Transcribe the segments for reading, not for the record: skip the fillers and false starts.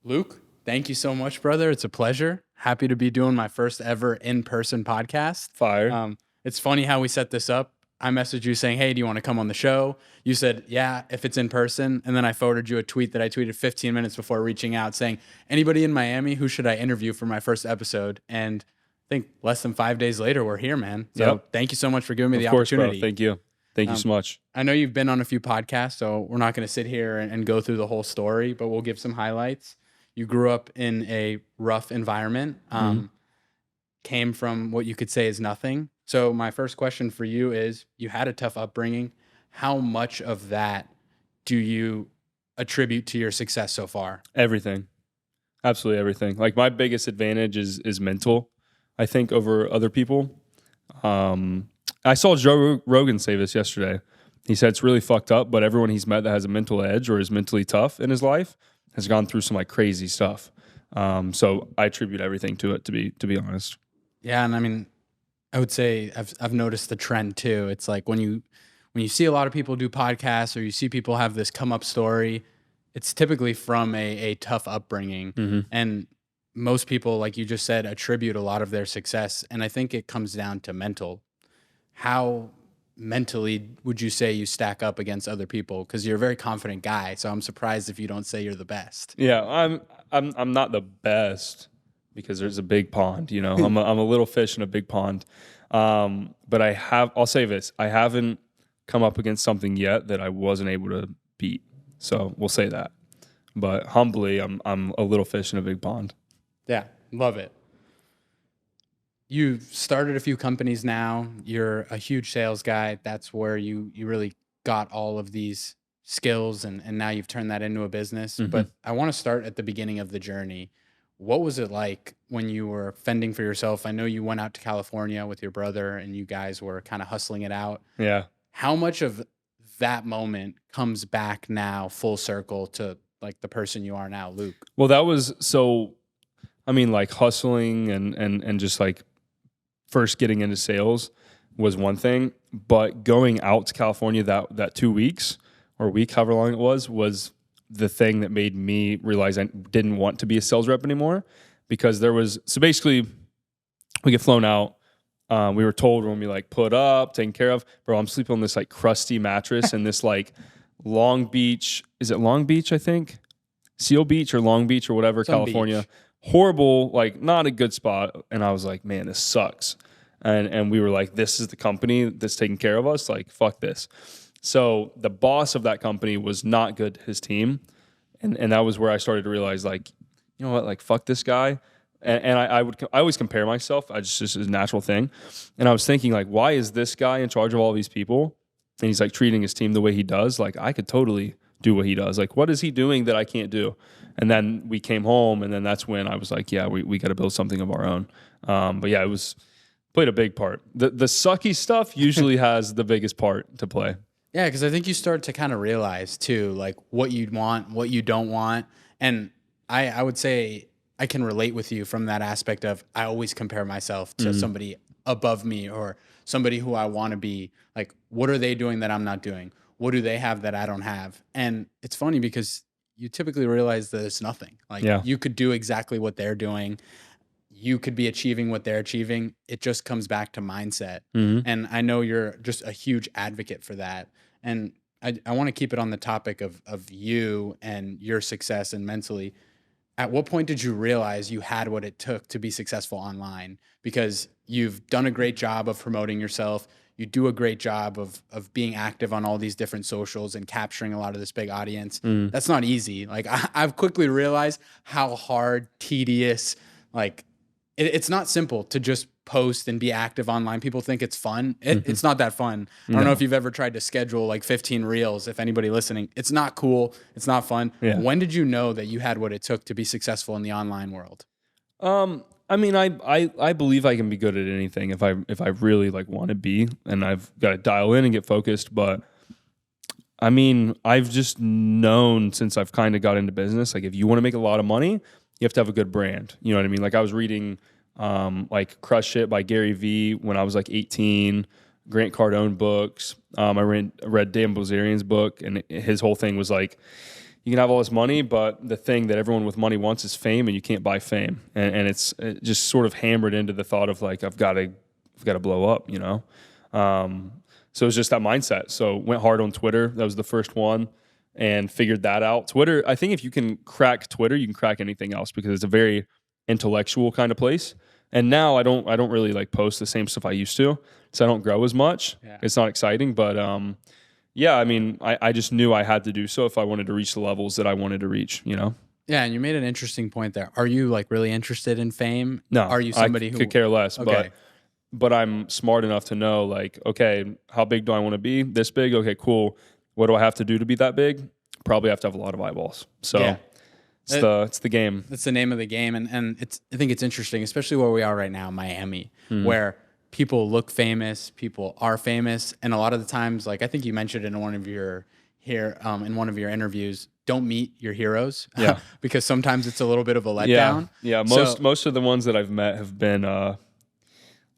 Luke, thank you so much, brother. It's a pleasure. Happy to be doing my first ever in-person podcast. Fire. It's funny how we set this up. I messaged you saying, "Hey, do you want to come on the show?" You said, "Yeah, if it's in person." And then I forwarded you a tweet that I tweeted 15 minutes before reaching out saying, "Anybody in Miami, who should I interview for my first episode?" And I think less than 5 days later, we're here, man. So Yep. thank you so much for giving me the Of course, bro. opportunity. Thank you. Thank you so much. I know you've been on a few podcasts, so we're not going to sit here and go through the whole story, but we'll give some highlights. You grew up in a rough environment, came from what you could say is nothing. So my first question for you is, you had a tough upbringing. How much of that do you attribute to your success so far? Everything. Absolutely everything. Like my biggest advantage is mental, I think, over other people. I saw Joe Rogan say this yesterday. He said it's really fucked up, but everyone he's met that has a mental edge or is mentally tough in his life has gone through some like crazy stuff. So I attribute everything to it, to be honest. Yeah, and I mean, I would say I've noticed the trend too. It's like when you see a lot of people do podcasts or you see people have this come up story, it's typically from a tough upbringing. And most people, like you just said, attribute a lot of their success. And I think it comes down to mental. How mentally would you say you stack up against other people? Because you're a very confident guy, so I'm surprised if you don't say you're the best. Yeah, I'm not the best because there's a big pond, you know. I'm a little fish in a big pond. But I'll say this, I haven't come up against something yet that I wasn't able to beat. So we'll say that. But humbly, I'm a little fish in a big pond. Yeah, love it. You've started a few companies now. You're a huge sales guy. That's where you really got all of these skills, and now you've turned that into a business. But I want to start at the beginning of the journey. What was it like when you were fending for yourself? I know you went out to California with your brother and you guys were kind of hustling it out. Yeah. How much of that moment comes back now full circle to like the person you are now, Luke? Well, that was so, I mean, like hustling and just like first getting into sales was one thing, but going out to California that 2 weeks or week, however long it was the thing that made me realize I didn't want to be a sales rep anymore, because so basically we get flown out. We were told when we like put up, taken care of, bro, I'm sleeping on this like crusty mattress in this like Long Beach. Is it Long Beach? I think Seal Beach or Long Beach or whatever, California. Beach. Horrible, like not a good spot. And I was like, man, this sucks. And we were like, this is the company that's taking care of us. Like, fuck this. So the boss of that company was not good to his team. And that was where I started to realize, like, you know what, like, fuck this guy. And I always compare myself. Just is a natural thing. And I was thinking, like, why is this guy in charge of all these people? And he's like treating his team the way he does. Like, I could totally do what he does. Like, what is he doing that I can't do? And then we came home, and then that's when I was like, yeah, we got to build something of our own. But yeah, played a big part. The sucky stuff usually has the biggest part to play. Yeah, because I think you start to kind of realize too, like what you want, what you don't want. And I would say I can relate with you from that aspect of I always compare myself to somebody above me or somebody who I want to be. Like, what are they doing that I'm not doing? What do they have that I don't have? And it's funny because you typically realize that it's nothing. Like, you could do exactly what they're doing. You could be achieving what they're achieving. It just comes back to mindset. And I know you're just a huge advocate for that. And I want to keep it on the topic of you and your success and mentally. At what point did you realize you had what it took to be successful online? Because you've done a great job of promoting yourself. You do a great job of being active on all these different socials and capturing a lot of this big audience. That's not easy. Like I've quickly realized how hard, tedious, like it's not simple to just post and be active online. People think it's fun. It's not that fun. I don't know if you've ever tried to schedule like 15 reels. If anybody listening, it's not cool. It's not fun. Yeah. When did you know that you had what it took to be successful in the online world? I mean, I believe I can be good at anything if I really like want to be, and I've got to dial in and get focused. But I mean, I've just known since I've kind of got into business, like if you want to make a lot of money, you have to have a good brand. You know what I mean? Like I was reading like Crush It by Gary Vee when I was like 18, Grant Cardone books. I read Dan Bilzerian's book, and his whole thing was like, you can have all this money, but the thing that everyone with money wants is fame, and you can't buy fame. And it's just sort of hammered into the thought of like, I've got to blow up, you know? So it was just that mindset. So went hard on Twitter. That was the first one, and figured that out. Twitter, I think if you can crack Twitter, you can crack anything else, because it's a very intellectual kind of place. And now I don't really like post the same stuff I used to, so I don't grow as much. Yeah. It's not exciting, but yeah, I mean, I just knew I had to do so if I wanted to reach the levels that I wanted to reach, you know? Yeah, and you made an interesting point there. Are you like really interested in fame? No. Are you somebody who could care less, okay. but I'm smart enough to know, like, okay, how big do I want to be? This big? Okay, cool. What do I have to do to be that big? Probably have to have a lot of eyeballs. So yeah. It's the game. It's the name of the game. And I think it's interesting, especially where we are right now, Miami, where people look famous, people are famous. And a lot of the times, like I think you mentioned in one of your interviews, don't meet your heroes. Yeah. Because sometimes it's a little bit of a letdown. Yeah. Most of the ones that I've met have been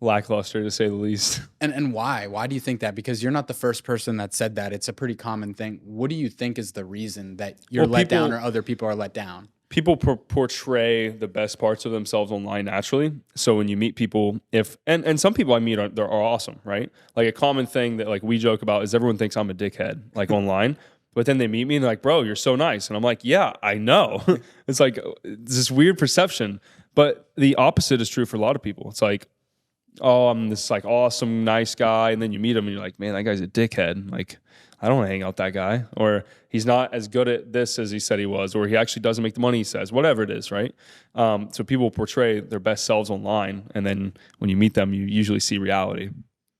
lackluster, to say the least. And why? Why do you think that? Because you're not the first person that said that. It's a pretty common thing. What do you think is the reason that you're let down or other people are let down? People portray the best parts of themselves online naturally. So when you meet people, and some people I meet are awesome, right? Like a common thing that like we joke about is everyone thinks I'm a dickhead, like online. But then they meet me and they're like, bro, you're so nice. And I'm like, yeah, I know. It's like this weird perception. But the opposite is true for a lot of people. It's like, oh, I'm this like awesome, nice guy. And then you meet him and you're like, man, that guy's a dickhead. Like, I don't want to hang out with that guy. Or he's not as good at this as he said he was. Or he actually doesn't make the money he says. Whatever it is, right? So people portray their best selves online. And then when you meet them, you usually see reality.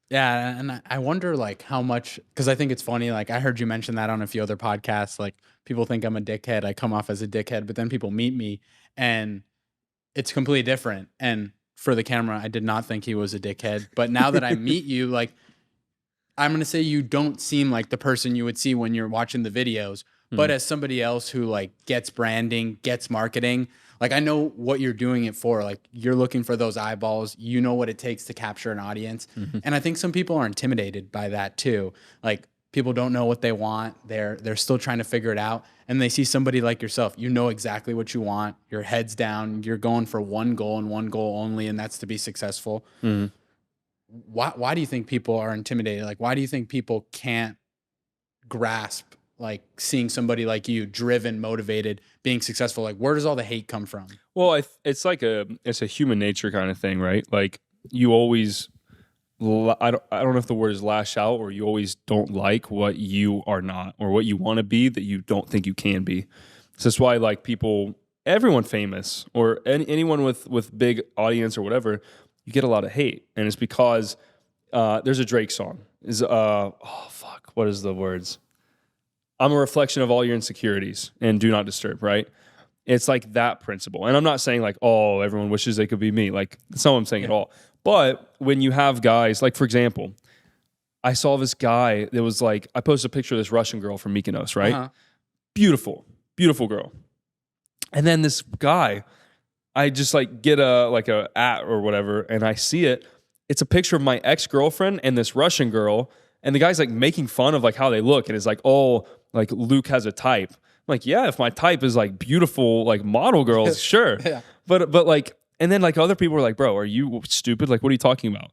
Yeah, and I wonder like how much, because I think it's funny, like I heard you mention that on a few other podcasts, like people think I'm a dickhead, I come off as a dickhead, but then people meet me and it's completely different. And for the camera, I did not think he was a dickhead, but now that I meet you, like I'm going to say you don't seem like the person you would see when you're watching the videos, but as somebody else who like gets branding, gets marketing, like I know what you're doing it for. Like you're looking for those eyeballs. You know what it takes to capture an audience. And I think some people are intimidated by that too. Like people don't know what they want. They're still trying to figure it out. And they see somebody like yourself. You know exactly what you want. Your head's down. You're going for one goal and one goal only, and that's to be successful. Why do you think people are intimidated? Like why do you think people can't grasp like seeing somebody like you, driven, motivated, being successful? Like where does all the hate come from? Well, it's like it's a human nature kind of thing, right? Like you always, I don't know if the word is lash out, or you always don't like what you are not, or what you want to be that you don't think you can be. So that's why like people, everyone famous or anyone with big audience or whatever, you get a lot of hate. And it's because there's a Drake song. What is the words? I'm a reflection of all your insecurities and do not disturb, right? It's like that principle. And I'm not saying like, oh, everyone wishes they could be me. Like that's not what I'm saying at all. But when you have guys, like for example, I saw this guy that was like, I posted a picture of this Russian girl from Mykonos, right? Beautiful, beautiful girl. And then this guy, I just like get a at or whatever, and I see it. It's a picture of my ex-girlfriend and this Russian girl. And the guy's like making fun of like how they look. And it's like, oh, like Luke has a type. I'm like, yeah, if my type is like beautiful, like model girls, sure. Yeah. But like, and then like other people were like, bro, are you stupid? Like, what are you talking about?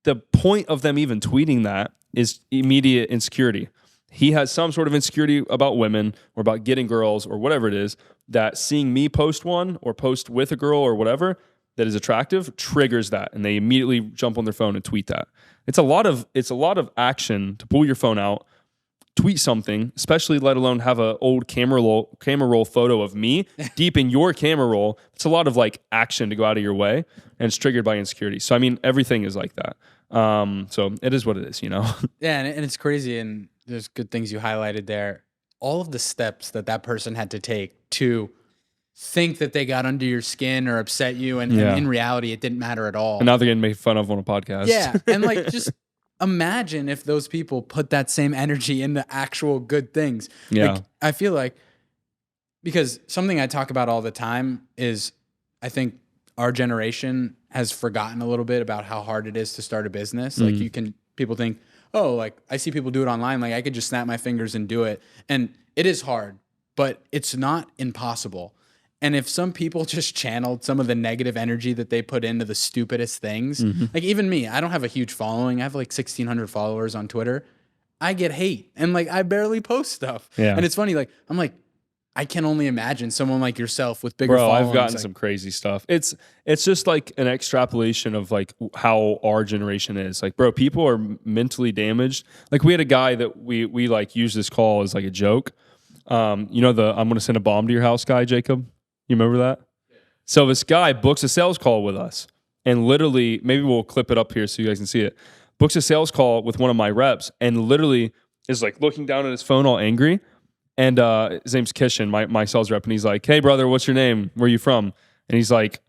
The point of them even tweeting that is immediate insecurity. He has some sort of insecurity about women or about getting girls or whatever it is, that seeing me post one or post with a girl or whatever that is attractive triggers that, and they immediately jump on their phone and tweet that. It's a lot of action to pull your phone out, tweet something, especially let alone have an old camera roll photo of me deep in your camera roll. It's a lot of like action to go out of your way, and it's triggered by insecurity. So I mean, everything is like that. So it is what it is, you know? Yeah, and it's crazy, and there's good things you highlighted there. All of the steps that person had to take to think that they got under your skin or upset you, and in reality, it didn't matter at all. And now they're getting made fun of on a podcast. Yeah, and like just imagine if those people put that same energy into actual good things. Yeah. Like, I feel like, because something I talk about all the time is I think our generation has forgotten a little bit about how hard it is to start a business. Like people think, oh, like I see people do it online. Like I could just snap my fingers and do it. And it is hard. but it's not impossible. And if some people just channeled some of the negative energy that they put into the stupidest things, like even me, I don't have a huge following. I have like 1,600 followers on Twitter. I get hate and like I barely post stuff. Yeah. And it's funny, like I'm like, I can only imagine someone like yourself with bigger Bro, followings. I've gotten like, some crazy stuff. It's just like an extrapolation of like how our generation is. Like, bro, people are mentally damaged. Like, we had a guy that we like used this call as like a joke. You know the I'm gonna send a bomb to your house guy, Jacob. You remember that? Yeah. So this guy books a sales call with us, and literally, maybe we'll clip it up here so you guys can see it. Books a sales call with one of my reps, and literally is like looking down at his phone, all angry. And his name's Kishan, my sales rep, and he's like, "Hey, brother, what's your name? Where are you from?" And he's like,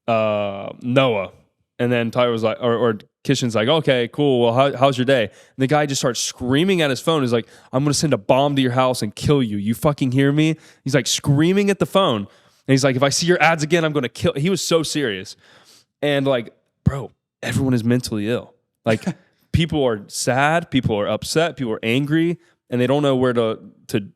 "Noah." And then Tyler was like, or Kishan's like, "Okay, cool. Well, how's your day?" And the guy just starts screaming at his phone. He's like, "I'm gonna send a bomb to your house and kill you. You fucking hear me?" He's like screaming at the phone, and he's like, "If I see your ads again, I'm gonna kill." He was so serious, and like, bro, everyone is mentally ill. Like, people are sad, people are upset, people are angry, and they don't know where to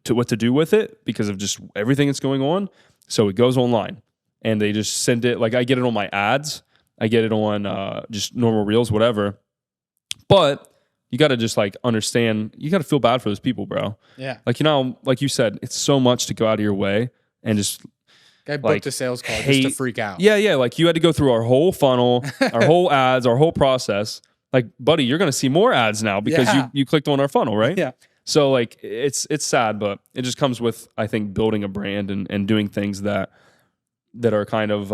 what to do with it because of just everything that's going on. So it goes online, and they just send it. Like, I get it on my ads, I get it on just normal reels, whatever. But you got to just like understand. You got to feel bad for those people, bro. Yeah. Like, you know, like you said, it's so much to go out of your way and just. Guy booked a sales call just to freak out. Yeah. Like, you had to go through our whole funnel, our whole ads, our whole process. Like, buddy, you're going to see more ads now because you clicked on our funnel, right? Yeah. So like it's sad, but it just comes with, I think, building a brand and doing things that are kind of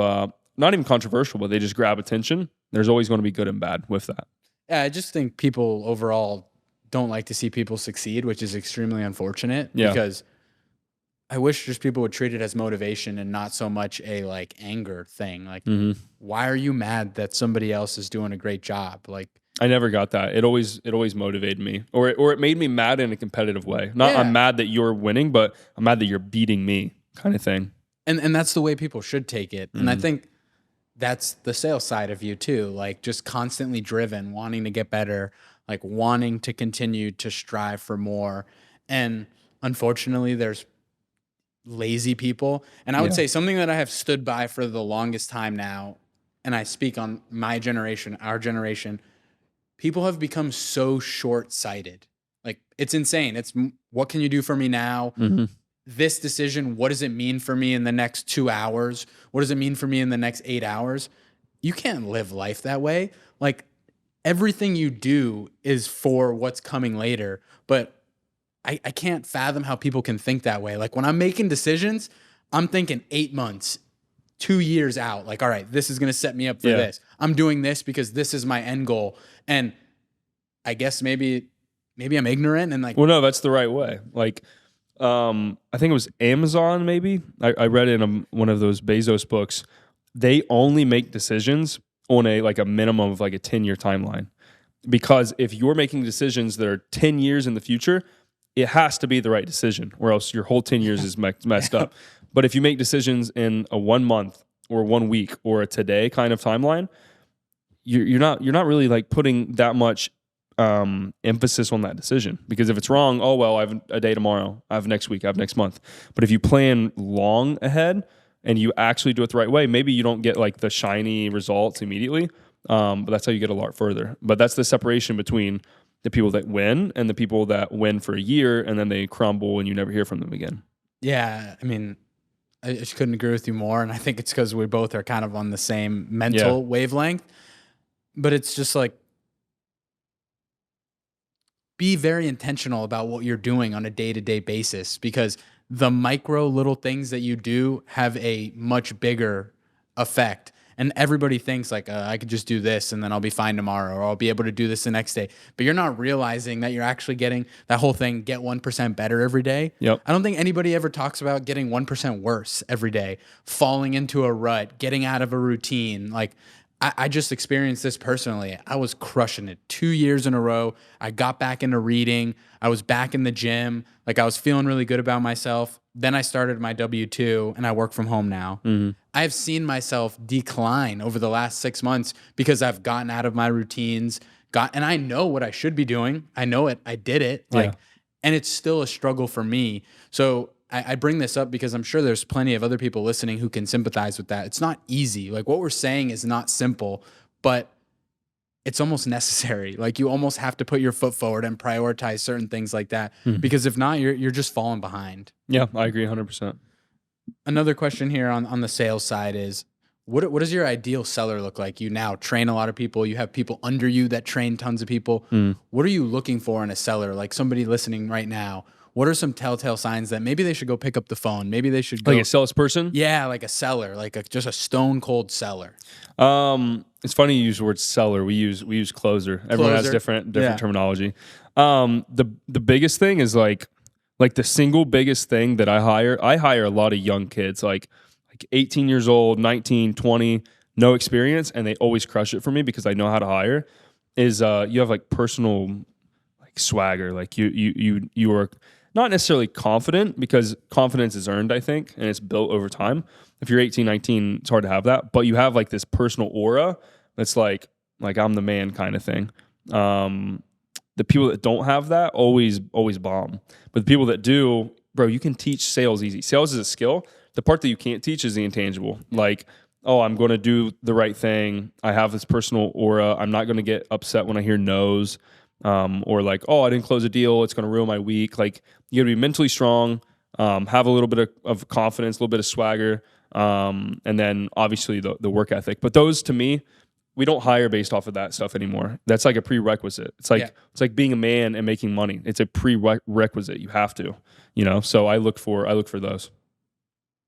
not even controversial, but they just grab attention. There's always going to be good and bad with that. Yeah, I just think people overall don't like to see people succeed, which is extremely unfortunate because I wish just people would treat it as motivation and not so much a like anger thing. Like, why are you mad that somebody else is doing a great job? Like, I never got that. It always motivated me, or it made me mad in a competitive way. Not I'm mad that you're winning, but I'm mad that you're beating me, kind of thing. And that's the way people should take it. And I think that's the sales side of you too. Like, just constantly driven, wanting to get better, like wanting to continue to strive for more. And unfortunately, there's lazy people. And I would say something that I have stood by for the longest time now, and I speak on my generation, our generation. People have become so short-sighted. Like, it's insane. It's what can you do for me now? This decision, what does it mean for me in the next 2 hours? What does it mean for me in the next 8 hours? You can't live life that way. Like, everything you do is for what's coming later. But I can't fathom how people can think that way. Like, when I'm making decisions, I'm thinking 8 months, 2 years out. Like, all right, this is going to set me up for this. I'm doing this because this is my end goal. And I guess maybe I'm ignorant and like. Well, no, that's the right way. Like, I think it was Amazon. Maybe I read in one of those Bezos books. They only make decisions on a minimum of like a 10-year timeline, because if you're making decisions that are 10 years in the future, it has to be the right decision, or else your whole 10 years is messed up. But if you make decisions in a 1 month or 1 week or a today kind of timeline, you're not really like putting that much emphasis on that decision, because if it's wrong, oh well, I have a day tomorrow, I have next week, I have next month. But if you plan long ahead and you actually do it the right way, maybe you don't get like the shiny results immediately, but that's how you get a lot further. But that's the separation between the people that win and the people that win for a year and then they crumble and you never hear from them again. Yeah, I mean, I just couldn't agree with you more, and I think it's because we both are kind of on the same mental wavelength. But it's just like, be very intentional about what you're doing on a day-to-day basis, because the micro little things that you do have a much bigger effect. And everybody thinks like, I could just do this and then I'll be fine tomorrow, or I'll be able to do this the next day. But you're not realizing that you're actually getting that whole thing, get 1% better every day. Yep. I don't think anybody ever talks about getting 1% worse every day, falling into a rut, getting out of a routine. Like, I just experienced this personally. I was crushing it 2 years in a row. I got back into reading. I was back in the gym. Like, I was feeling really good about myself. Then I started my W-2 and I work from home now. I've seen myself decline over the last 6 months because I've gotten out of my routines, and I know what I should be doing. I know it. I did it. And it's still a struggle for me. So I bring this up because I'm sure there's plenty of other people listening who can sympathize with that. It's not easy. Like what we're saying is not simple, but it's almost necessary. Like you almost have to put your foot forward and prioritize certain things like that, because if not, you're just falling behind. Yeah, I agree 100%. Another question here on the sales side is, what does your ideal seller look like? You now train a lot of people. You have people under you that train tons of people. What are you looking for in a seller? Like somebody listening right now, what are some telltale signs that maybe they should go pick up the phone? Maybe they should go Like a salesperson? Yeah, like a seller, like just a stone cold seller. It's funny you use the word seller. We use closer. Everyone has different terminology. The biggest thing is like the single biggest thing that I hire a lot of young kids, like 18 years old, 19, 20, no experience, and they always crush it for me because I know how to hire. Is you have like personal like swagger. Like you are not necessarily confident, because confidence is earned, I think, and it's built over time. If you're 18, 19, it's hard to have that, but you have like this personal aura that's like I'm the man kind of thing. The people that don't have that always bomb. But the people that do, bro, you can teach sales easy. Sales is a skill. The part that you can't teach is the intangible. Like, oh, I'm going to do the right thing. I have this personal aura. I'm not going to get upset when I hear no's. Or like, oh, I didn't close a deal. It's going to ruin my week. Like, you got to be mentally strong, have a little bit of confidence, a little bit of swagger, and then obviously the work ethic. But those, to me, we don't hire based off of that stuff anymore. That's like a prerequisite. It's like being a man and making money. It's a prerequisite. You have to, So I look for those.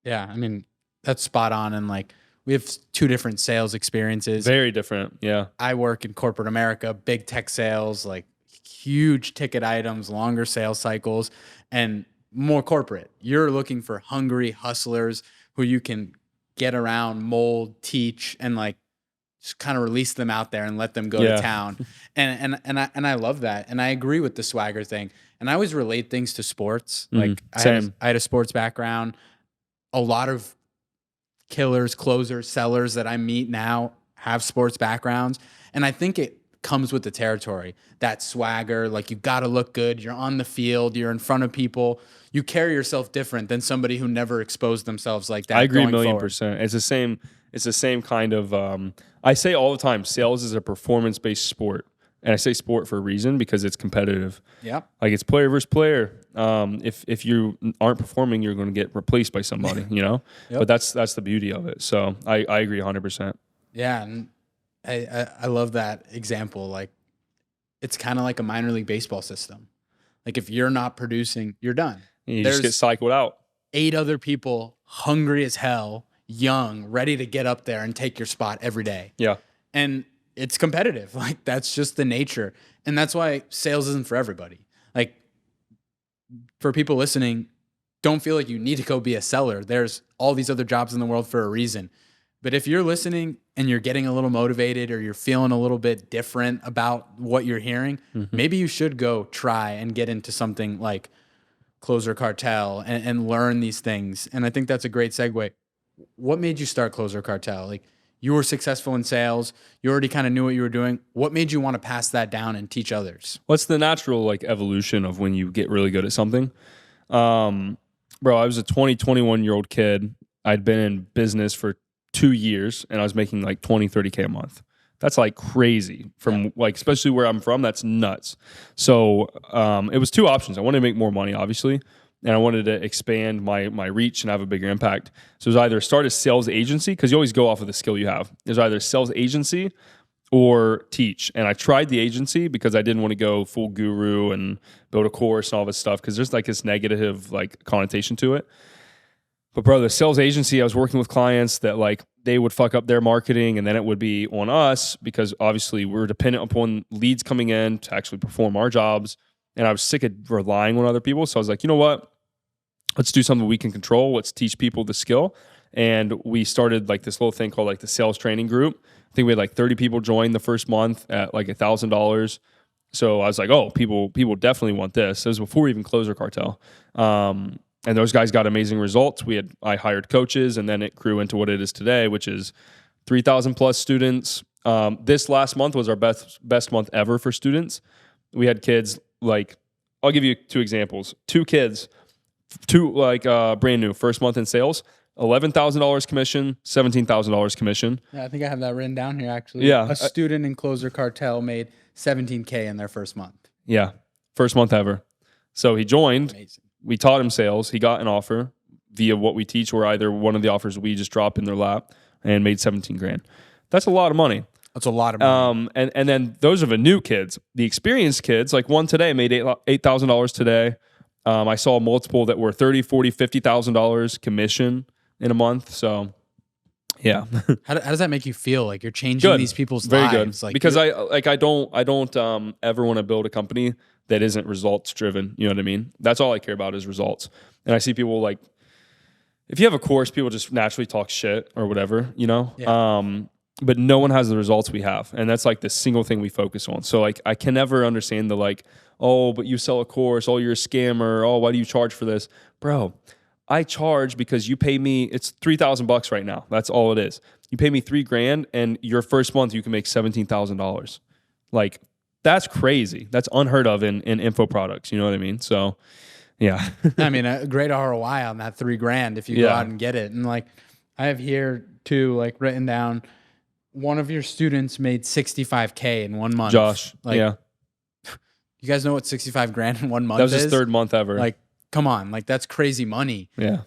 Yeah, I mean, that's spot on. And like, we have two different sales experiences. Very different, yeah. I work in corporate America, big tech sales, like huge ticket items, longer sales cycles, and more corporate. You're looking for hungry hustlers who you can get around, mold, teach, and like just kind of release them out there and let them go to town. And I love that. And I agree with the swagger thing. And I always relate things to sports. Like I had a sports background. A lot of killers, closers, sellers that I meet now have sports backgrounds. And I think it comes with the territory, that swagger. Like, you got to look good. You're on the field. You're in front of people. You carry yourself different than somebody who never exposed themselves like that. I agree 1,000,000%. It's the same kind of, I say all the time, sales is a performance-based sport. And I say sport for a reason, because it's competitive. Yeah. Like, it's player versus player. If you aren't performing, you're going to get replaced by somebody, Yep. But that's the beauty of it. So I agree 100%. Yeah. And I love that example. Like, it's kind of like a minor league baseball system. Like, if you're not producing, you're done. You just get cycled out. 8 other people hungry as hell, young, ready to get up there and take your spot every day. Yeah. And it's competitive. Like, that's just the nature. And that's why sales isn't for everybody. Like, for people listening, don't feel like you need to go be a seller. There's all these other jobs in the world for a reason. But if you're listening and you're getting a little motivated, or you're feeling a little bit different about what you're hearing, maybe you should go try and get into something like Closer Cartel and learn these things. And I think that's a great segue. What made you start Closer Cartel? Like, you were successful in sales. You already kind of knew what you were doing. What made you want to pass that down and teach others? What's the natural evolution of when you get really good at something? Bro, I was a 21-year-old kid. I'd been in business for 2 years, and I was making like 20, 30K a month. That's like crazy especially where I'm from. That's nuts. So it was 2 options. I wanted to make more money, obviously, and I wanted to expand my reach and have a bigger impact. So it was either start a sales agency, because you always go off of the skill you have. There's either sales agency or teach. And I tried the agency because I didn't want to go full guru and build a course and all this stuff, because there's like this negative connotation to it. But bro, the sales agency, I was working with clients that they would fuck up their marketing, and then it would be on us, because obviously we're dependent upon leads coming in to actually perform our jobs. And I was sick of relying on other people. So I was like, you know what? Let's do something we can control. Let's teach people the skill. And we started this little thing called the sales training group. I think we had 30 people join the first month at $1,000. So I was like, oh, people definitely want this. It was before we even closed our cartel. And those guys got amazing results. I hired coaches, and then it grew into what it is today, which is 3,000 plus students. This last month was our best month ever for students. We had kids I'll give you 2 examples. 2 kids brand new, first month in sales, $11,000 commission, $17,000 commission. Yeah, I think I have that written down here actually. Yeah. A student in Closer Cartel made $17K in their first month. Yeah. First month ever. So he joined. Amazing. We taught him sales. He got an offer via what we teach, or either one of the offers we just drop in their lap, and made 17 grand. That's a lot of money. That's a lot of money. And then those are the new kids. The experienced kids, like one today made $8,000 today. I saw multiple that were $30,000, $40,000, $50,000 commission in a month. So, yeah. How does that make you feel? Like you're changing these people's Very lives? good. Like because I don't ever want to build a company that isn't results driven. You know what I mean? That's all I care about is results. And I see people like, if you have a course, people just naturally talk shit or whatever, you know? Yeah. But no one has the results we have. And that's like the single thing we focus on. So like, I can never understand the like, oh, but you sell a course, oh, you're a scammer, oh, why do you charge for this? Bro, I charge because you pay me, it's $3,000 right now. That's all it is. You pay me $3,000 and your first month you can make $17,000. Like, that's crazy. That's unheard of in info products. You know what I mean? So, yeah. I mean, a great ROI on that $3,000 if you go out and get it. And like, I have here too, like written down, one of your students made 65K in 1 month. Josh, like, yeah. You guys know what 65 grand in 1 month is? That was his third month ever. Like, come on, like that's crazy money. Yeah.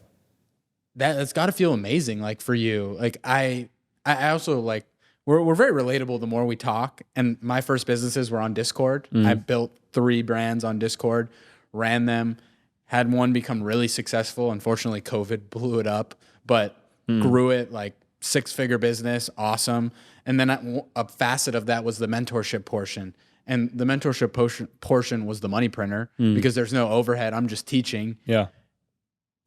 That's got to feel amazing, like for you. Like I also like we're very relatable the more we talk. And my first businesses were on Discord. I built 3 brands on Discord, ran them, had one become really successful. Unfortunately, COVID blew it up, but grew it like 6-figure business, awesome. And then a facet of that was the mentorship portion. And the mentorship portion was the money printer because there's no overhead. I'm just teaching. Yeah.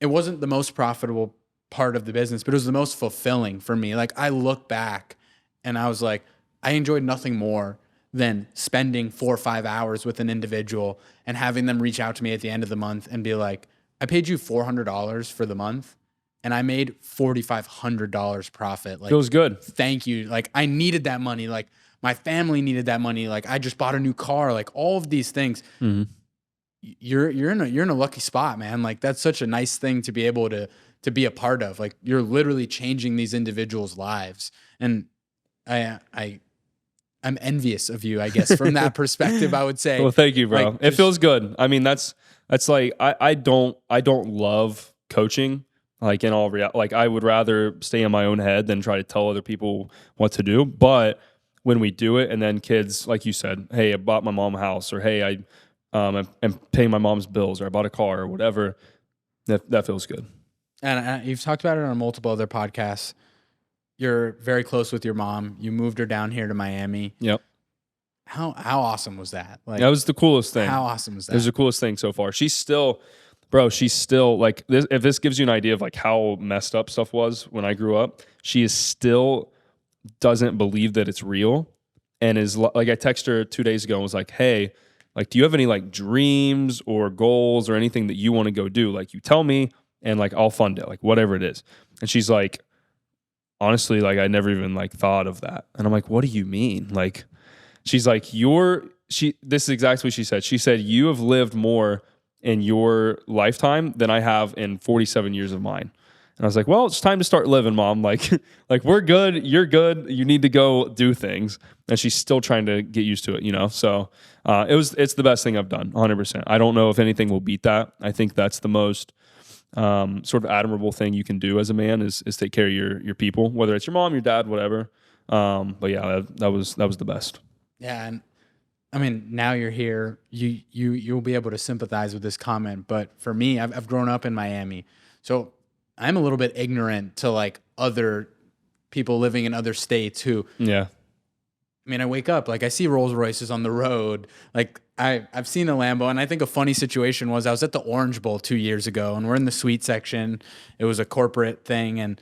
It wasn't the most profitable part of the business, but it was the most fulfilling for me. Like I look back and I was like, I enjoyed nothing more than spending 4 or 5 hours with an individual and having them reach out to me at the end of the month and be like, I paid you $400 for the month and I made $4,500 profit. Like, feels good. Thank you. Like I needed that money. Like my family needed that money. Like I just bought a new car. Like all of these things. You're in a lucky spot, man. Like that's such a nice thing to be able to be a part of. Like you're literally changing these individuals' lives. And I'm envious of you, I guess, from that perspective, I would say. Well, thank you, bro. Like, it feels good. I mean, that's like I don't love coaching. Like in all reality, like I would rather stay in my own head than try to tell other people what to do. But when we do it, and then kids, like you said, hey, I bought my mom a house, or hey, I'm paying my mom's bills, or I bought a car, or whatever. That feels good. And you've talked about it on multiple other podcasts. You're very close with your mom. You moved her down here to Miami. Yep. How awesome was that? Like that was the coolest thing. How awesome was that? It was the coolest thing so far. She's still like this. If this gives you an idea of like how messed up stuff was when I grew up, she is still doesn't believe that it's real, and is like, I texted her 2 days ago and was like, hey, like, do you have any like dreams or goals or anything that you want to go do? Like, you tell me and like I'll fund it, like whatever it is. And she's like, honestly, like I never even like thought of that. And I'm like, what do you mean? Like, she's like, this is exactly what she said. She said, you have lived more in your lifetime than I have in 47 years of mine. And I was like, well, it's time to start living, Mom. Like we're good. You're good. You need to go do things. And she's still trying to get used to it, you know? So it's the best thing I've done, 100%. I don't know if anything will beat that. I think that's the most sort of admirable thing you can do as a man is take care of your people, whether it's your mom, your dad, whatever. But yeah, that was the best. Yeah. And I mean, now you're here, you'll be able to sympathize with this comment. But for me, I've grown up in Miami. So I'm a little bit ignorant to like other people living in other states who, yeah. I mean, I wake up, like I see Rolls Royces on the road. Like I've seen a Lambo, and I think a funny situation was I was at the Orange Bowl 2 years ago, and we're in the suite section. It was a corporate thing, and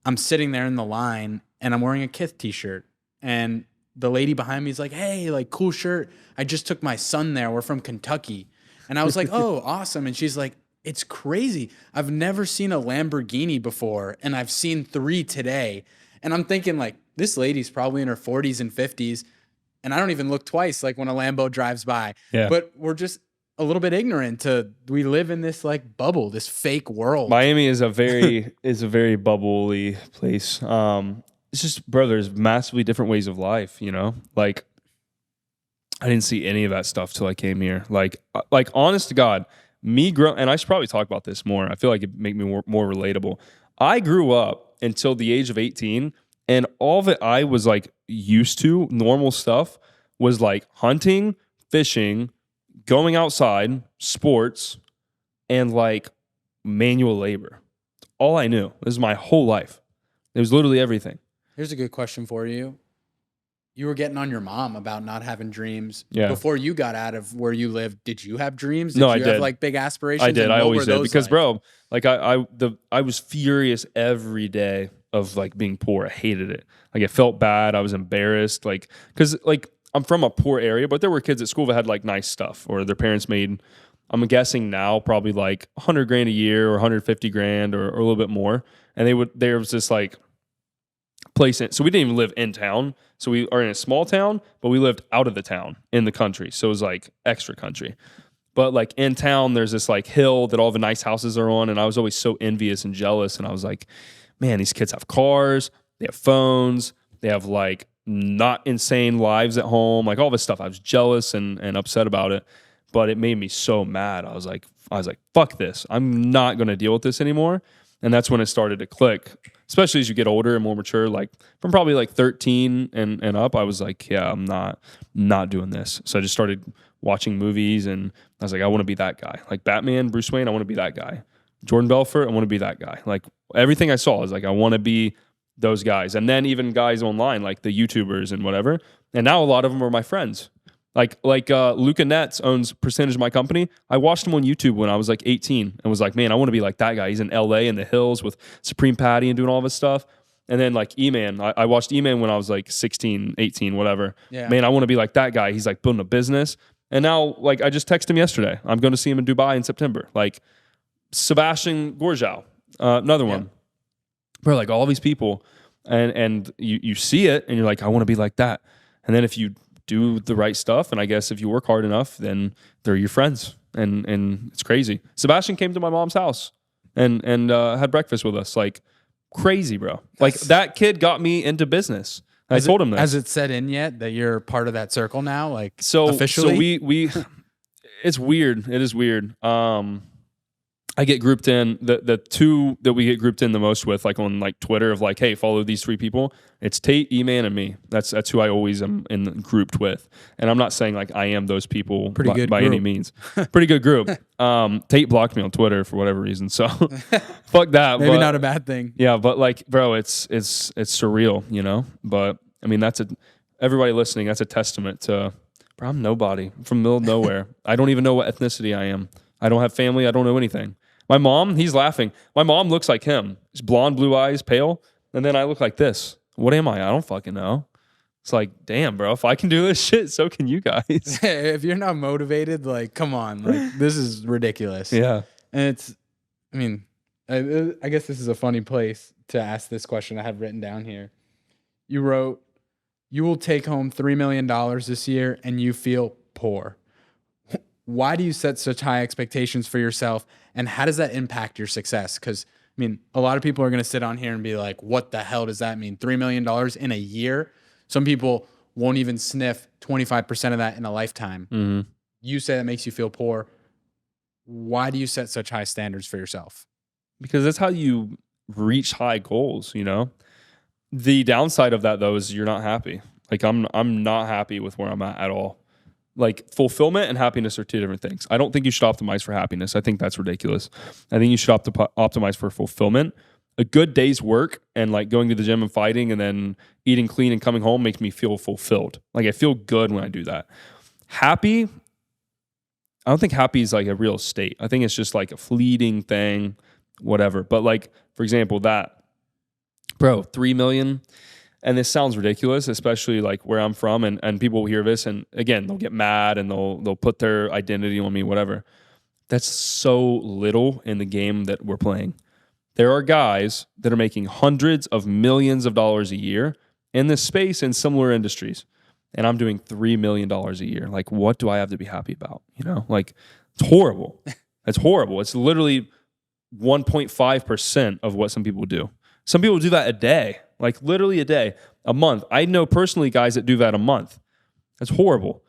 I'm sitting there in the line, and I'm wearing a Kith t-shirt, and the lady behind me is like, hey, like cool shirt. I just took my son there. We're from Kentucky. And I was like, oh, awesome. And she's like, it's crazy. I've never seen a Lamborghini before, and I've seen 3 today. And I'm thinking like, this lady's probably in her 40s and 50s, and I don't even look twice like when a Lambo drives by. Yeah. But we're just a little bit ignorant to, we live in this like bubble, this fake world. Miami is a very bubbly place. It's just, bro, there's massively different ways of life, you know? Like, I didn't see any of that stuff till I came here. Like honest to God, and I should probably talk about this more. I feel like it make me more relatable. I grew up until the age of 18, and all that I was like used to, normal stuff, was like hunting, fishing, going outside, sports, and like manual labor. All I knew. This is my whole life. It was literally everything. Here's a good question for you. You were getting on your mom about not having dreams. Yeah. Before you got out of where you lived, did you have dreams? No, I you did. have like big aspirations? I did. And I what always were did. those Because, like? bro, like I was furious every day of like being poor. I hated it. Like, it felt bad. I was embarrassed. Like, because like I'm from a poor area, but there were kids at school that had like nice stuff, or their parents made, I'm guessing now, probably like $100,000 a year or 150 grand or a little bit more. And there was this like place so we didn't even live in town. So we are in a small town, but we lived out of the town in the country. So it was like extra country. But like in town, there's this like hill that all the nice houses are on. And I was always so envious and jealous. And I was like, man, these kids have cars, they have phones, they have like not insane lives at home, like all this stuff. I was jealous and upset about it, but it made me so mad. I was like, fuck this. I'm not going to deal with this anymore. And that's when it started to click, especially as you get older and more mature. Like from probably like 13 and up, I was like, yeah, I'm not doing this. So I just started watching movies, and I was like, I want to be that guy. Like Batman, Bruce Wayne, I want to be that guy. Jordan Belfort, I want to be that guy. Like everything I saw, I was like, I want to be those guys. And then even guys online, like the YouTubers and whatever. And now a lot of them are my friends. Like Luca Netz owns percentage of my company. I watched him on YouTube when I was like 18 and was like, man, I want to be like that guy. He's in LA in the hills with Supreme Patty and doing all this stuff. And then like E-Man, I watched E-Man when I was like 16, 18, whatever. Yeah. Man, I want to be like that guy. He's like building a business. And now like I just texted him yesterday. I'm going to see him in Dubai in September. Like Sebastian Gorjau, another one. Bro, like all these people, and you see it and you're like, I want to be like that. And then if you do the right stuff, and I guess if you work hard enough, then they're your friends, and it's crazy. Sebastian came to my mom's house and had breakfast with us, like crazy, bro. Like that kid got me into business. I told him that. Has it set in yet that you're part of that circle now? Like officially? So we it's weird. It is weird. I get grouped in, the two that we get grouped in the most with, like on like Twitter, of like, hey, follow these three people. It's Tate, E-Man, and me. That's who I always am grouped with. And I'm not saying like I am those people by any means. Pretty good group. Tate blocked me on Twitter for whatever reason, so fuck that. Maybe not a bad thing. Yeah, but like, bro, it's surreal, you know. But I mean, everybody listening, that's a testament to, bro, I'm nobody. I'm from the middle of nowhere. I don't even know what ethnicity I am. I don't have family. I don't know anything. My mom, he's laughing. My mom looks like him. She's blonde, blue eyes, pale. And then I look like this. What am I? I don't fucking know. It's like, damn, bro, if I can do this shit, so can you guys. If you're not motivated, like, come on. Like, this is ridiculous. Yeah. And I guess this is a funny place to ask this question I have written down here. You wrote, you will take home $3 million this year and you feel poor. Why do you set such high expectations for yourself, and how does that impact your success? Because, I mean, a lot of people are going to sit on here and be like, what the hell does that mean? $3 million in a year? Some people won't even sniff 25% of that in a lifetime. Mm-hmm. You say that makes you feel poor. Why do you set such high standards for yourself? Because that's how you reach high goals, you know? The downside of that, though, is you're not happy. Like, I'm not happy with where I'm at all. Like, fulfillment and happiness are two different things. I don't think you should optimize for happiness. I think that's ridiculous. I think you should optimize for fulfillment. A good day's work and like going to the gym and fighting and then eating clean and coming home makes me feel fulfilled. Like, I feel good when I do that. Happy, I don't think happy is like a real state. I think it's just like a fleeting thing, whatever. But like, for example, that, bro, 3 million. And this sounds ridiculous, especially like where I'm from, and people will hear this, and again, they'll get mad and they'll put their identity on me, whatever. That's so little in the game that we're playing. There are guys that are making hundreds of millions of dollars a year in this space in similar industries, and I'm doing $3 million a year. Like, what do I have to be happy about? You know, like It's horrible. It's horrible. It's literally 1.5% of what some people do. Some people do that a day, like literally a day, a month. I know personally guys that do that a month. That's horrible.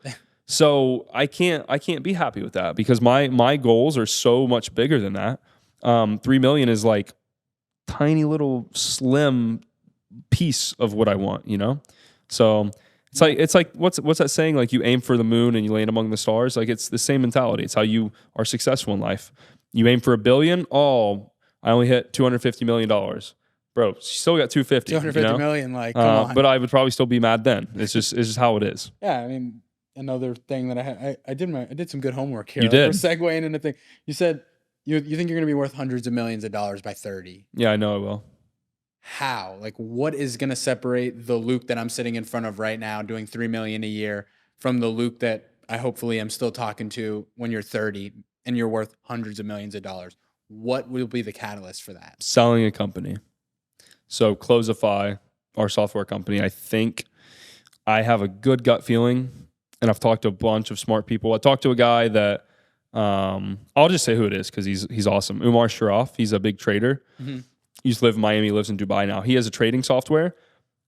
So I can't be happy with that because my goals are so much bigger than that. 3 million is like tiny little slim piece of what I want, you know? So it's like what's that saying? Like you aim for the moon and you land among the stars. Like it's the same mentality. It's how you are successful in life. You aim for $1 billion. Oh, I only hit $250 million. Bro, you still got 250. 250 million, like, come on. But I would probably still be mad then. It's just how it is. Yeah, I mean, another thing that I did some good homework here. You did. We're segueing into thing. You said you think you're going to be worth hundreds of millions of dollars by 30. Yeah, I know I will. How? Like, what is going to separate the Luke that I'm sitting in front of right now doing 3 million a year from the Luke that I hopefully am still talking to when you're 30 and you're worth hundreds of millions of dollars? What will be the catalyst for that? Selling a company. So Closify, our software company, I think I have a good gut feeling, and I've talked to a bunch of smart people. I talked to a guy that I'll just say who it is because he's awesome. Umar Sharaf. He's a big trader. Mm-hmm. He used to live in Miami, lives in Dubai now. He has a trading software.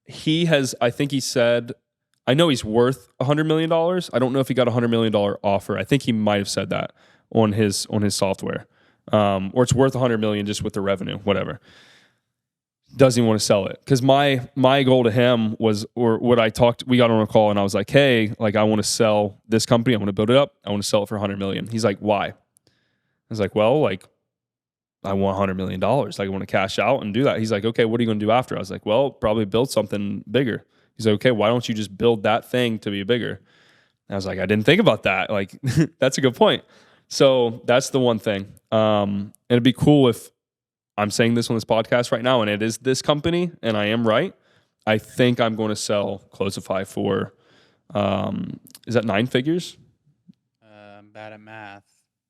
He has, I think he said, I know he's worth $100 million. I don't know if he got a $100 million offer. I think he might have said that on his software. Or it's worth $100 million just with the revenue, whatever. Doesn't even want to sell it. Because my goal to him was, or what we got on a call and I was like, hey, like I want to sell this company. I want to build it up. I want to sell it for $100 million. He's like, why? I was like, well, like I want $100 million. Like I want to cash out and do that. He's like, okay, what are you going to do after? I was like, well, probably build something bigger. He's like, okay, why don't you just build that thing to be bigger? And I was like, I didn't think about that. Like, that's a good point. So that's the one thing. It'd be cool if I'm saying this on this podcast right now and it is this company and I am right. I think I'm going to sell Closify for, is that 9 figures? I'm bad at math.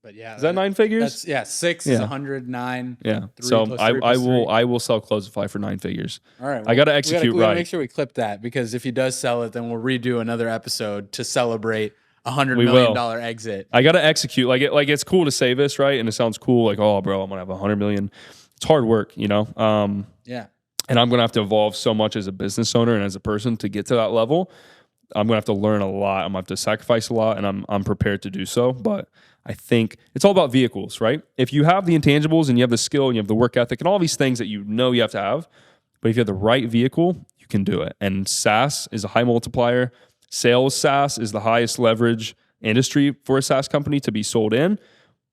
But yeah, is that 9 figures? That's, 6 is 109. Yeah. So I will sell Closify for 9 figures. All right. Well, I got to execute we right. gotta make sure we clip that because if he does sell it, then we'll redo another episode to celebrate $100 million exit. I got to execute. Like it's cool to say this, right? And it sounds cool. Like, oh, bro, I'm gonna have $100 million. It's hard work, you know. Yeah. And I'm gonna have to evolve so much as a business owner and as a person to get to that level. I'm gonna have to learn a lot. I'm gonna have to sacrifice a lot, and I'm prepared to do so. But I think it's all about vehicles, right? If you have the intangibles and you have the skill and you have the work ethic and all these things that you know you have to have, but if you have the right vehicle, you can do it. And SaaS is a high multiplier. Sales SaaS is the highest leverage industry for a SaaS company to be sold in.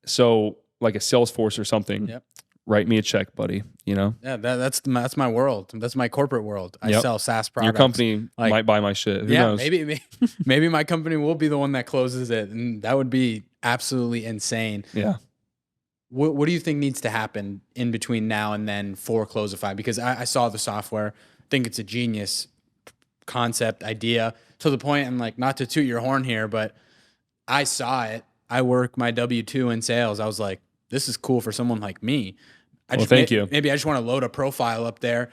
So like a Salesforce or something, yep. Write me a check, buddy. You know? Yeah, that's my world. That's my corporate world. I sell SaaS products. Your company might buy my shit. Who knows? Maybe my company will be the one that closes it, and that would be absolutely insane. Yeah. What do you think needs to happen in between now and then for Closify? Because I saw the software, think it's a genius concept idea to the point, and like not to toot your horn here, but I saw it. I work my W-2 in sales. I was like, this is cool for someone like me. Thank you. Maybe I just want to load a profile up there,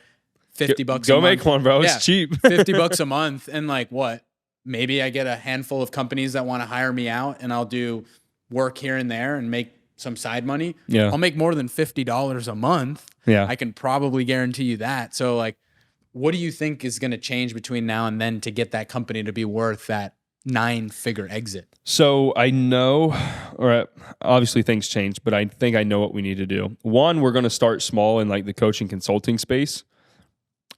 $50 a month. Go make one, bro. It's cheap. $50 a month. And like what? Maybe I get a handful of companies that want to hire me out and I'll do work here and there and make some side money. Yeah. I'll make more than $50 a month. Yeah. I can probably guarantee you that. So like, what do you think is going to change between now and then to get that company to be worth that 9-figure exit? So I know, or obviously things change, but I think I know what we need to do. One, we're going to start small in like the coaching consulting space.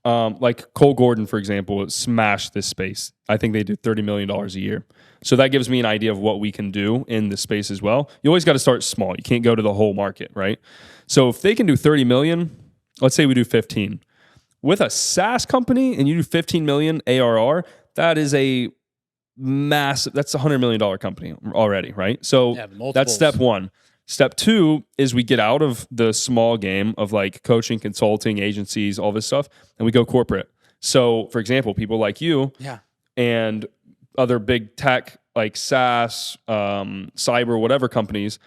Like Cole Gordon, for example, smashed this space. I think they do $30 million a year. So that gives me an idea of what we can do in this space as well. You always got to start small. You can't go to the whole market, right? So if they can do 30 million, let's say we do 15. With a SaaS company and you do 15 million ARR, that is a massive, that's a $100 million company already, right? So that's step one. Step two is we get out of the small game of like coaching, consulting, agencies, all this stuff, and we go corporate. So for example, people like you and other big tech like SaaS, cyber, whatever companies,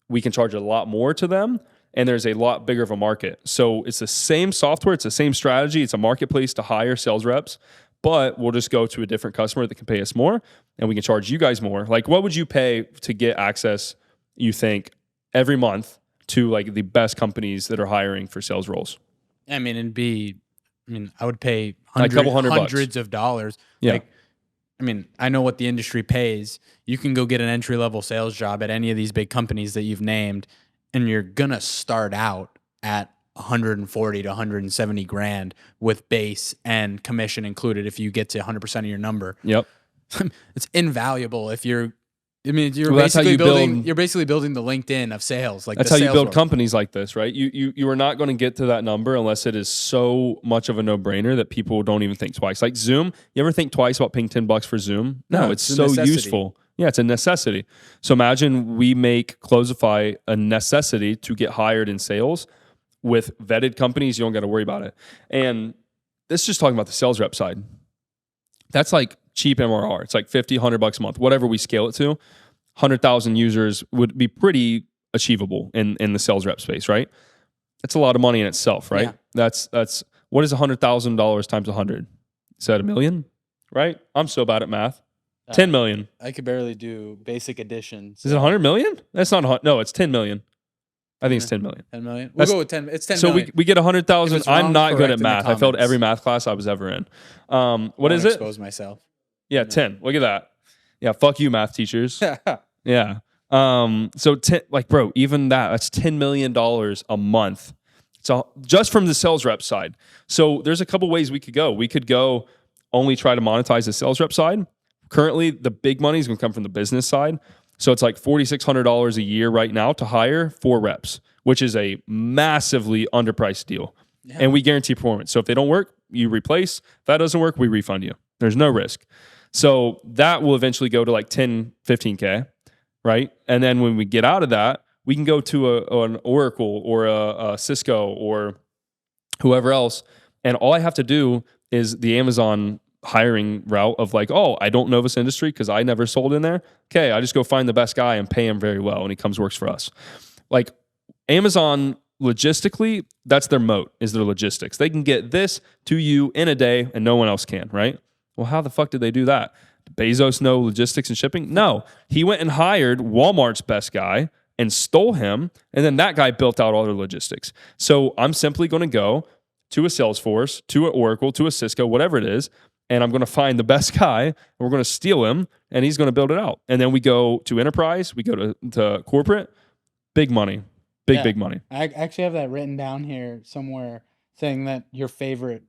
we can charge a lot more to them. And there's a lot bigger of a market. So it's the same software, it's the same strategy, it's a marketplace to hire sales reps, but we'll just go to a different customer that can pay us more and we can charge you guys more. Like what would you pay to get access you think, every month to like the best companies that are hiring for sales roles? I mean, I would pay Like a couple hundreds of dollars. Yeah. Like, I mean, I know what the industry pays. You can go get an entry-level sales job at any of these big companies that you've named, and you're going to start out at 140 to 170 grand with base and commission included if you get to 100% of your number. Yep. It's invaluable if you're Well, that's how you build- you're basically building the LinkedIn of sales. Like That's how you build companies like this, right? You are not going to get to that number unless it is so much of a no-brainer that people don't even think twice. Like Zoom, you ever think twice about paying $10 for Zoom? No, it's a so necessity. useful. Yeah, it's a necessity. So imagine we make Closify a necessity to get hired in sales with vetted companies. You don't got to worry about it. And this is just talking about the sales rep side. That's like cheap MRR. It's like $50, $100 a month, whatever we scale it to. 100,000 users would be pretty achievable in the sales rep space, right? That's a lot of money in itself, right? Yeah. That's what is $100,000 times 100? Is that $1 million? Right? I'm so bad at math. 10 million. I could barely do basic addition. Is it 100 million? That's not no, it's 10 million. I think it's 10 million. 10 million. We'll go with 10. It's 10 so million. we get 100,000. I'm not good at math. I failed comments. every math class I was ever in. What is it? Expose myself. Yeah, 10. Look at that. Yeah, fuck you, math teachers. Yeah. So 10, like, bro, even that's $10 million a month. So just from the sales rep side. So there's a couple ways we could go. We could go only try to monetize the sales rep side. Currently, the big money is going to come from the business side. So it's like $4,600 a year right now to hire 4 reps, which is a massively underpriced deal. Yeah. And we guarantee performance. So if they don't work, you replace. If that doesn't work, we refund you. There's no risk. So that will eventually go to like 10, 15K, right? And then when we get out of that, we can go to an Oracle or a Cisco or whoever else. And all I have to do is the Amazon hiring route of like, oh, I don't know this industry because I never sold in there. Okay, I just go find the best guy and pay him very well, and he comes works for us. Like Amazon, logistically, that's their moat, is their logistics. They can get this to you in a day and no one else can, right? Well, how the fuck did they do that? Did Bezos know logistics and shipping? No. He went and hired Walmart's best guy and stole him, and then that guy built out all their logistics. So I'm simply going to go to a Salesforce, to an Oracle, to a Cisco, whatever it is, and I'm going to find the best guy, and we're going to steal him, and he's going to build it out. And then we go to enterprise, we go to corporate, big money, big money. I actually have that written down here somewhere, saying that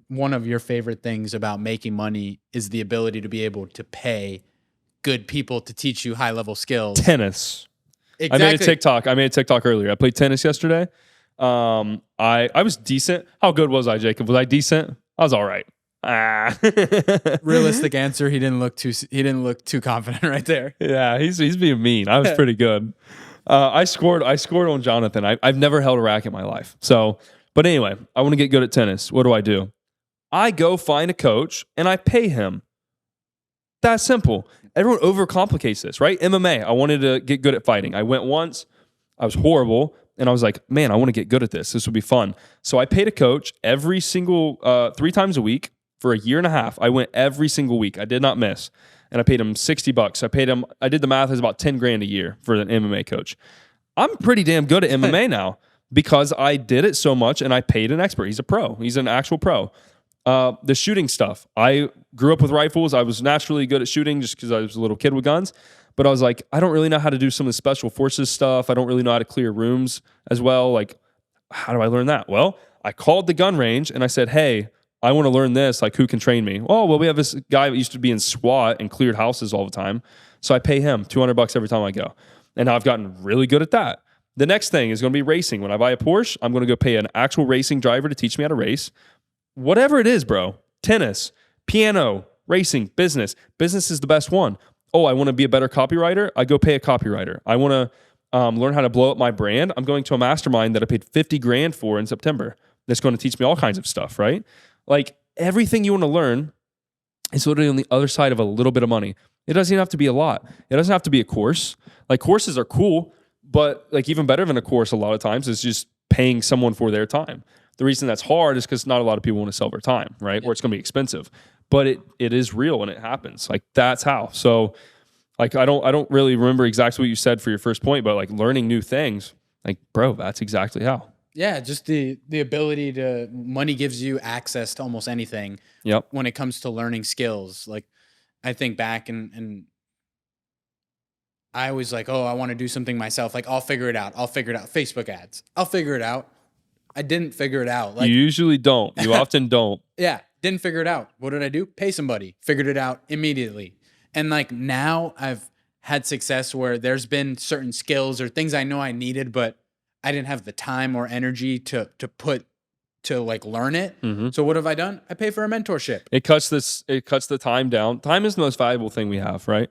one of your favorite things about making money is the ability to be able to pay good people to teach you high-level skills. Tennis. Exactly. I made a TikTok earlier. I played tennis yesterday. I was decent. How good was I, Jacob? Was I decent? I was all right. Realistic answer. He didn't look too confident right there. Yeah, he's being mean. I was pretty good. I scored on Jonathan. I've never held a racket in my life. So, but anyway, I want to get good at tennis. What do? I go find a coach and I pay him. That's simple. Everyone overcomplicates this, right? MMA. I wanted to get good at fighting. I went once. I was horrible. And I was like, man, I want to get good at this. This would be fun. So I paid a coach every single 3 times a week for a year and a half. I went every single week. I did not miss. And I paid him $60. I did the math, it's about 10 grand a year for an MMA coach. I'm pretty damn good at MMA now because I did it so much and I paid an expert. He's a pro. He's an actual pro. The shooting stuff. I grew up with rifles. I was naturally good at shooting just because I was a little kid with guns. But I was like, I don't really know how to do some of the special forces stuff. I don't really know how to clear rooms as well. Like, how do I learn that? Well, I called the gun range and I said, hey, I want to learn this. Like, who can train me? Oh, well, we have this guy that used to be in SWAT and cleared houses all the time. So I pay him $200 every time I go. And now I've gotten really good at that. The next thing is going to be racing. When I buy a Porsche, I'm going to go pay an actual racing driver to teach me how to race. Whatever it is, bro. Tennis, piano, racing, business. Business is the best one. Oh, I want to be a better copywriter. I go pay a copywriter. I want to learn how to blow up my brand. I'm going to a mastermind that I paid 50 grand for in September. That's going to teach me all kinds of stuff, right? Like everything you want to learn is literally on the other side of a little bit of money. It doesn't even have to be a lot. It doesn't have to be a course. Like courses are cool, but like even better than a course a lot of times is just paying someone for their time. The reason that's hard is because not a lot of people want to sell their time, right? Or it's going to be expensive. But it is real and it happens. Like that's how. So Like I don't really remember exactly what you said for your first point, but like learning new things, like bro, that's exactly how. Yeah, just the ability to money gives you access to almost anything. Yep. When it comes to learning skills. Like I think back and I always like, oh, I want to do something myself. Like I'll figure it out. I'll figure it out. Facebook ads. I'll figure it out. I didn't figure it out. Like You usually don't. You often don't. yeah, didn't figure it out. What did I do? Pay somebody. Figured it out immediately. And like now I've had success where there's been certain skills or things I know I needed, but I didn't have the time or energy to put to like learn it. Mm-hmm. So what have I done? I pay for a mentorship. It cuts the time down. Time is the most valuable thing we have, right?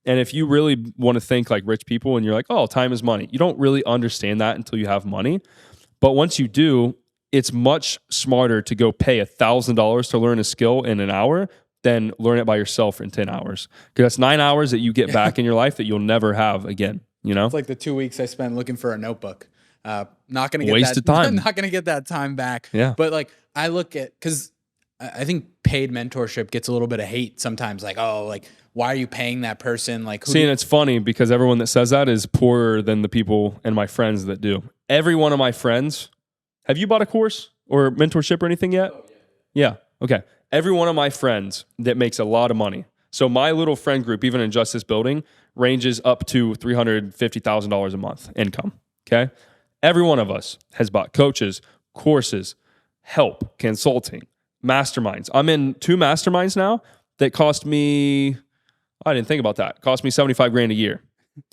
And if you really want to think like rich people and you're like, oh, time is money, you don't really understand that until you have money. But once you do, it's much smarter to go pay $1,000 to learn a skill in an hour than learn it by yourself in 10 hours. Because that's 9 hours that you get back in your life that you'll never have again. You know, It's like the 2 weeks I spent looking for a notebook. Not gonna get Waste that of time. Not gonna get that time back. Yeah. But like I look at because I think paid mentorship gets a little bit of hate sometimes. Like, oh, like why are you paying that person? Like, See, and it's funny because everyone that says that is poorer than the people and my friends that do. Every one of my friends, have you bought a course or mentorship or anything yet? Oh, yeah. Okay. Every one of my friends that makes a lot of money. So my little friend group, even in just this building, ranges up to $350,000 a month income. Okay. Every one of us has bought coaches, courses, help, consulting, masterminds. I'm in 2 masterminds now that cost me, I didn't think about that. Cost me 75 grand a year.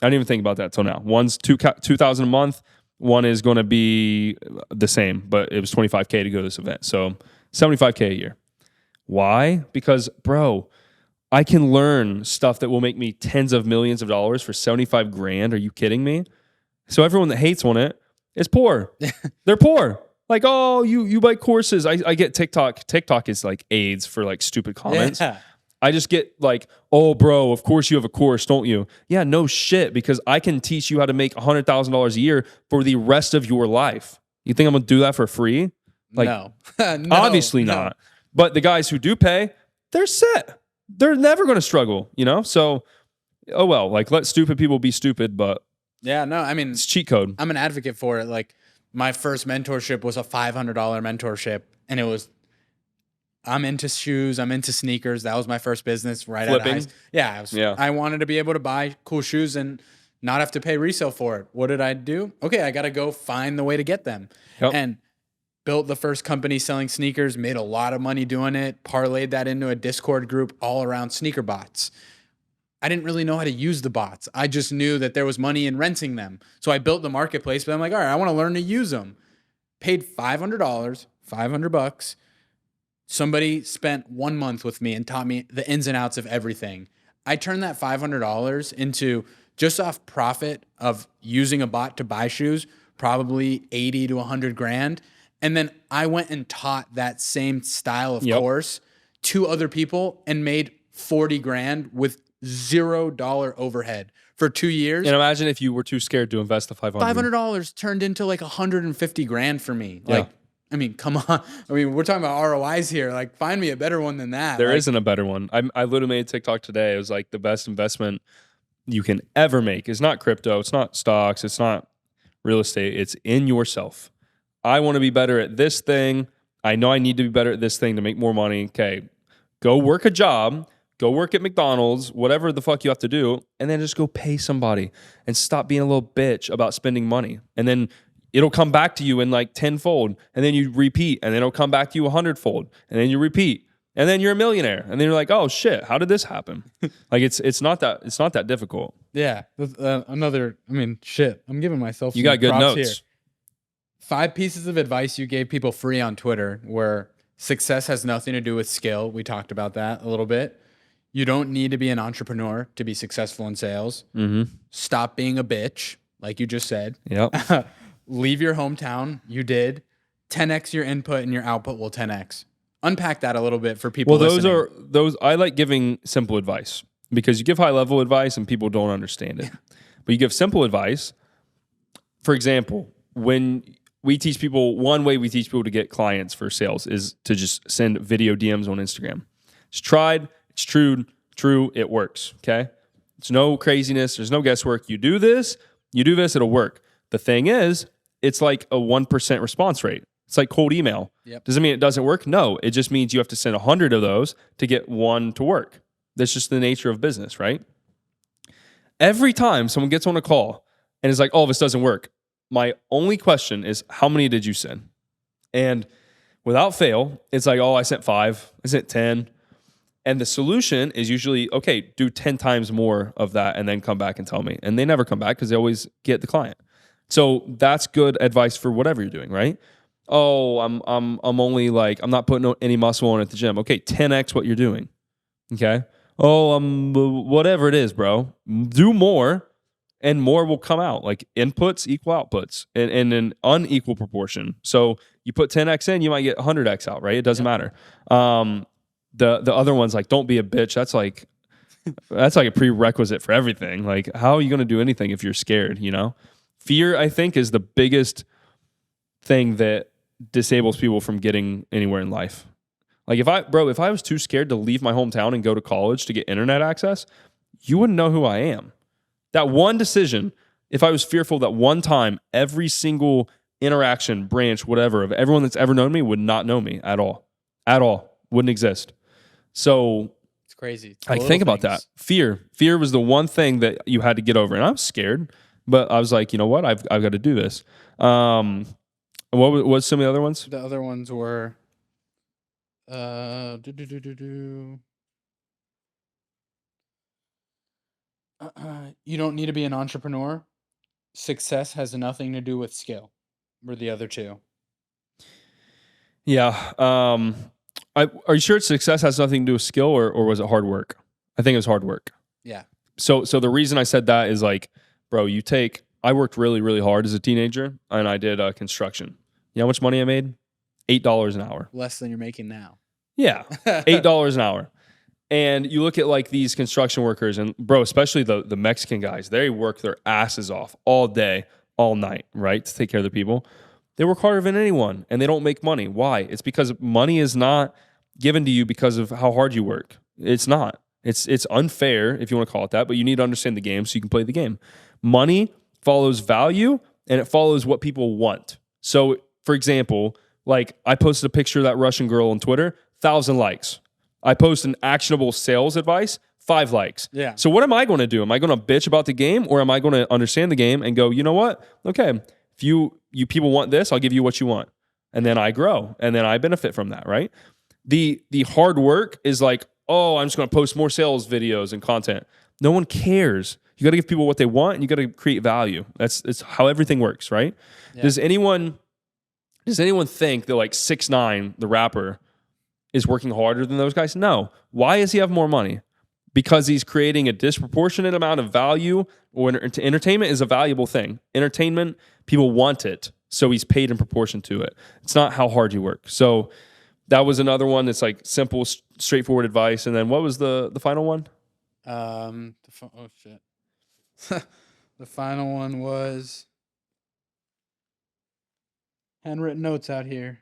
I didn't even think about that till now. One's 2,000 a month. One is going to be the same, but it was 25K to go to this event. So 75K a year. Why? Because bro, I can learn stuff that will make me tens of millions of dollars for 75 grand. Are you kidding me? So everyone that hates on it is poor. They're poor. Like, oh, you buy courses. I get TikTok. TikTok is like AIDS for like stupid comments. Yeah. I just get like, oh, bro, of course you have a course, don't you? Yeah, no shit, because I can teach you how to make $100,000 a year for the rest of your life. You think I'm going to do that for free? Like, no. Obviously not. But the guys who do pay, they're set. They're never going to struggle, you know? So, oh well, like let stupid people be stupid, but Yeah, no, I mean, it's cheat code. I'm an advocate for it. Like my first mentorship was a $500 mentorship and it was, I'm into shoes. I'm into sneakers. That was my first business right out of high school. Yeah, I wanted to be able to buy cool shoes and not have to pay resale for it. What did I do? Okay, I got to go find the way to get them. Yep. And built the first company selling sneakers, made a lot of money doing it, parlayed that into a Discord group all around sneaker bots. I didn't really know how to use the bots. I just knew that there was money in renting them. So I built the marketplace, but I'm like, all right, I want to learn to use them. Paid $500, $500. Somebody spent 1 month with me and taught me the ins and outs of everything. I turned that $500 into, just off profit of using a bot to buy shoes, probably 80 to 100 grand. And then I went and taught that same style of course to other people and made 40 grand with $0 overhead for 2 years. And imagine if you were too scared to invest the $500. $500 turned into like 150 grand for me. Like, I mean, come on. I mean, we're talking about ROIs here. Like, find me a better one than that. There isn't a better one. I literally made a TikTok today. It was like the best investment you can ever make. It's not crypto. It's not stocks. It's not real estate. It's in yourself. I want to be better at this thing. I know I need to be better at this thing to make more money. Okay, go work a job. Go work at McDonald's, whatever the fuck you have to do, and then just go pay somebody and stop being a little bitch about spending money. And then it'll come back to you in like tenfold, and then you repeat, and then it'll come back to you 100-fold, and then you repeat, and then you're a millionaire, and then you're like, oh shit, how did this happen? Like it's not that difficult. Yeah, another. I mean, shit. I'm giving myself. You got good notes. Here. 5 pieces of advice you gave people free on Twitter, where success has nothing to do with skill. We talked about that a little bit. You don't need to be an entrepreneur to be successful in sales. Mm-hmm. Stop being a bitch, like you just said. Yep. Leave your hometown. You did. 10x your input and your output will 10x. Unpack that a little bit for people. Well, listening. those. I like giving simple advice because you give high level advice and people don't understand it. But you give simple advice. For example, when we teach people, one way we teach people to get clients for sales is to just send video DMs on Instagram. It's tried. It's true, it works, okay? It's no craziness. There's no guesswork. You do this, it'll work. The thing is, it's like a 1% response rate. It's like cold email. Yep. Does it mean it doesn't work? No. It just means you have to send 100 of those to get one to work. That's just the nature of business, right? Every time someone gets on a call and is like, oh, this doesn't work, my only question is, how many did you send? And without fail, it's like, oh, I sent 5, I sent 10. And the solution is usually, okay, do 10 times more of that and then come back and tell me. And they never come back because they always get the client. So that's good advice for whatever you're doing, right? Oh, I'm only like, I'm not putting any muscle on at the gym. Okay, 10x what you're doing. Okay. Oh, whatever it is, bro. Do more and more will come out. Like inputs equal outputs in an unequal proportion. So you put 10x in, you might get 100x out, right? It doesn't matter. The other one's like, don't be a bitch. That's like a prerequisite for everything. Like, how are you going to do anything if you're scared, you know? Fear, I think, is the biggest thing that disables people from getting anywhere in life. Like if I was too scared to leave my hometown and go to college to get internet access, you wouldn't know who I am. That one decision, if I was fearful that one time, every single interaction, branch, whatever, of everyone that's ever known me would not know me at all. At all. Wouldn't exist. So it's crazy. It's like, think about that. Fear was the one thing that you had to get over. And I was scared, but I was like, you know what? I've got to do this. What's some of the other ones? The other ones were you don't need to be an entrepreneur. Success has nothing to do with skill. Were the other two. Yeah. Are you sure success has nothing to do with skill, or was it hard work? I think it was hard work. Yeah. So the reason I said that is like, bro, I worked really, really hard as a teenager, and I did construction. You know how much money I made? $8 an hour. Less than you're making now. Yeah, $8 an hour. And you look at like these construction workers, and bro, especially the Mexican guys, they work their asses off all day, all night, right, to take care of the people. They work harder than anyone, and they don't make money. Why? It's because money is not given to you because of how hard you work. It's not. It's unfair, if you want to call it that, but you need to understand the game so you can play the game. Money follows value, and it follows what people want. So, for example, like I posted a picture of that Russian girl on Twitter, 1,000 likes. I post an actionable sales advice, 5 likes. Yeah. So what am I going to do? Am I going to bitch about the game, or am I going to understand the game and go, you know what? Okay, if you people want this, I'll give you what you want. And then I grow, and then I benefit from that, right? The hard work is like, oh, I'm just going to post more sales videos and content. No one cares. You got to give people what they want, and you got to create value. It's how everything works, right? Yeah. Does anyone think that like 6ix9ine, the rapper, is working harder than those guys? No. Why does he have more money? Because he's creating a disproportionate amount of value, or entertainment is a valuable thing. Entertainment, people want it, so he's paid in proportion to it. It's not how hard you work. So that was another one that's like simple, straightforward advice. And then what was the final one? Oh shit. The final one was handwritten notes out here.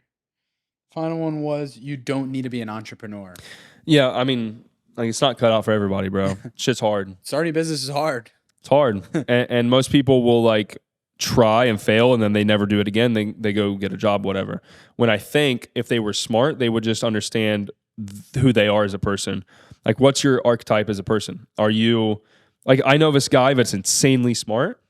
Final one was, you don't need to be an entrepreneur. Yeah, I mean, like it's not cut out for everybody, bro. Shit's hard. Starting business is hard. It's hard. and most people will like try and fail, and then they never do it again. They go get a job, whatever. When I think if they were smart, they would just understand who they are as a person. Like, what's your archetype as a person? Are you, like, I know this guy that's insanely smart,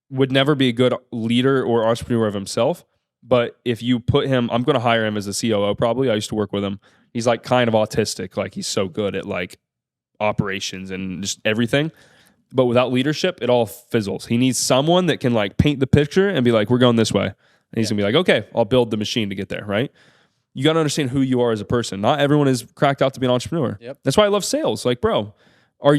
would never be a good leader or entrepreneur of himself. But if you put him, I'm going to hire him as a COO probably. I used to work with him. He's like kind of autistic. Like he's so good at like operations and just everything. But without leadership, it all fizzles. He needs someone that can like paint the picture and be like, we're going this way. And he's going to be like, okay, I'll build the machine to get there, right? You got to understand who you are as a person. Not everyone is cracked out to be an entrepreneur. Yep. That's why I love sales. Like, bro,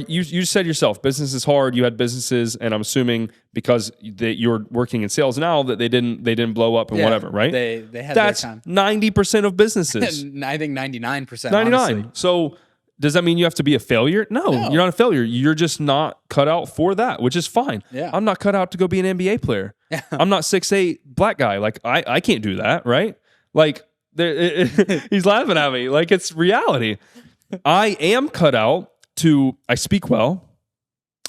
you said yourself, business is hard. You had businesses, and I'm assuming because you're working in sales now that they didn't blow up and whatever, right? They had that's their time. 90% of businesses. I think 99%. 99. Honestly. So does that mean you have to be a failure? No, you're not a failure. You're just not cut out for that, which is fine. Yeah. I'm not cut out to go be an NBA player. I'm not 6'8" black guy. Like I can't do that, right? Like he's laughing at me. Like it's reality. I am cut out I speak well.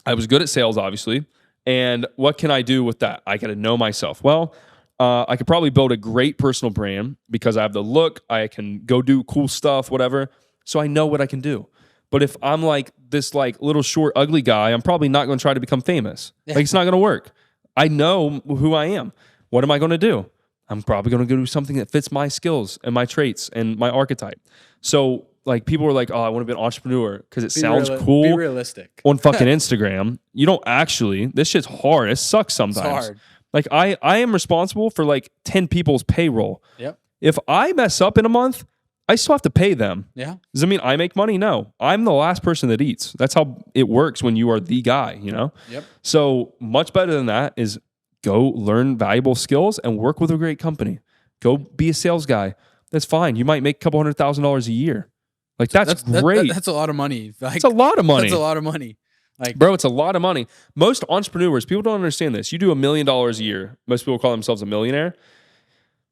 I was good at sales, obviously. And what can I do with that? I got to know myself. Well, I could probably build a great personal brand because I have the look. I can go do cool stuff, whatever. So I know what I can do. But if I'm like this like little short, ugly guy, I'm probably not going to try to become famous. Like it's not going to work. I know who I am. What am I going to do? I'm probably going to go do something that fits my skills and my traits and my archetype. So like people are like, oh, I want to be an entrepreneur because it sounds cool. Be realistic. On fucking Instagram. You don't actually. This shit's hard. It sucks sometimes. It's hard. Like I am responsible for like 10 people's payroll. Yep. If I mess up in a month, I still have to pay them. Yeah. Does that mean I make money? No. I'm the last person that eats. That's how it works when you are the guy, you know? Yep. So much better than that is go learn valuable skills and work with a great company. Go be a sales guy. That's fine. You might make a couple $100,000 a year. Like that's great. That's a lot of money. Like, it's a lot of money. That's a lot of money. Like, bro, it's a lot of money. Most entrepreneurs, people don't understand this. You do $1 million a year. Most people call themselves a millionaire.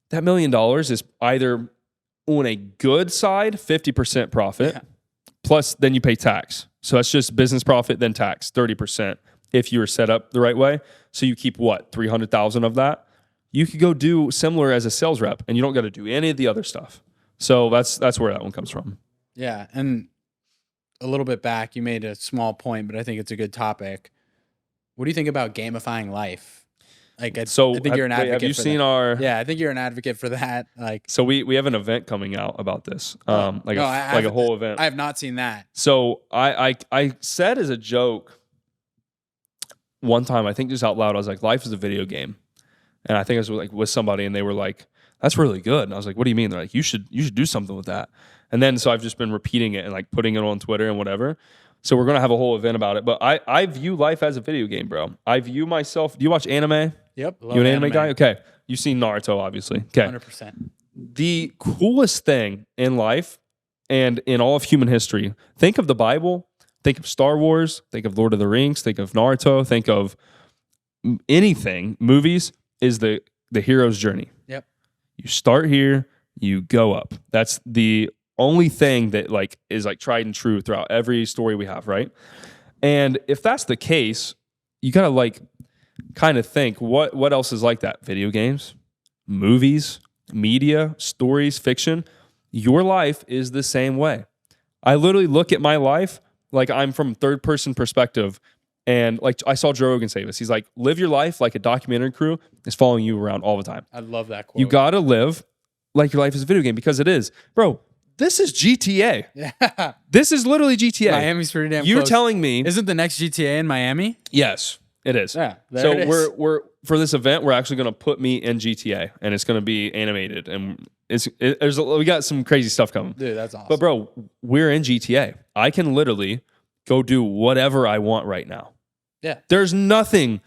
That $1 million is either on a good side, 50% profit, plus then you pay tax. So that's just business profit, then tax, 30% if you were set up the right way. So you keep what, 300,000 of that? You could go do similar as a sales rep and you don't got to do any of the other stuff. So that's where that one comes from. Yeah. And a little bit back, you made a small point, but I think it's a good topic. What do you think about gamifying life? Like, I think you're an advocate. Have you for seen that. our? Yeah, I think you're an advocate for that. Like, so we have an event coming out about this, like a whole event. I have not seen that. So I said as a joke one time, I think just out loud, I was like, life is a video game, and I think I was like with somebody, and they were like, that's really good, and I was like, what do you mean? They're like, you should do something with that, and then so I've just been repeating it and like putting it on Twitter and whatever. So we're gonna have a whole event about it, but I view life as a video game, bro. I view myself. Do you watch anime? Yep. You an anime guy? Okay. You've seen Naruto, obviously. Okay. 100%. The coolest thing in life and in all of human history, think of the Bible, think of Star Wars, think of Lord of the Rings, think of Naruto, think of anything, movies, is the hero's journey. Yep. You start here, you go up. That's the only thing that like is like tried and true throughout every story we have, right? And if that's the case, you gotta like kind of think what else is like that? Video games, movies, media, stories, fiction. Your life is the same way. I literally look at my life like I'm from third person perspective. And like I saw Joe Rogan say this. He's like, live your life like a documentary crew is following you around all the time. I love that quote. You gotta live like your life is a video game because it is. Bro, this is GTA. Yeah. This is literally GTA. Miami's pretty damn You're close. telling me. Isn't the next GTA in Miami? Yes. It is. Yeah. So it is. we're for this event, we're actually going to put me in GTA, and it's going to be animated, and we got some crazy stuff coming. Dude, that's awesome. But bro, we're in GTA. I can literally go do whatever I want right now. Yeah. There's nothing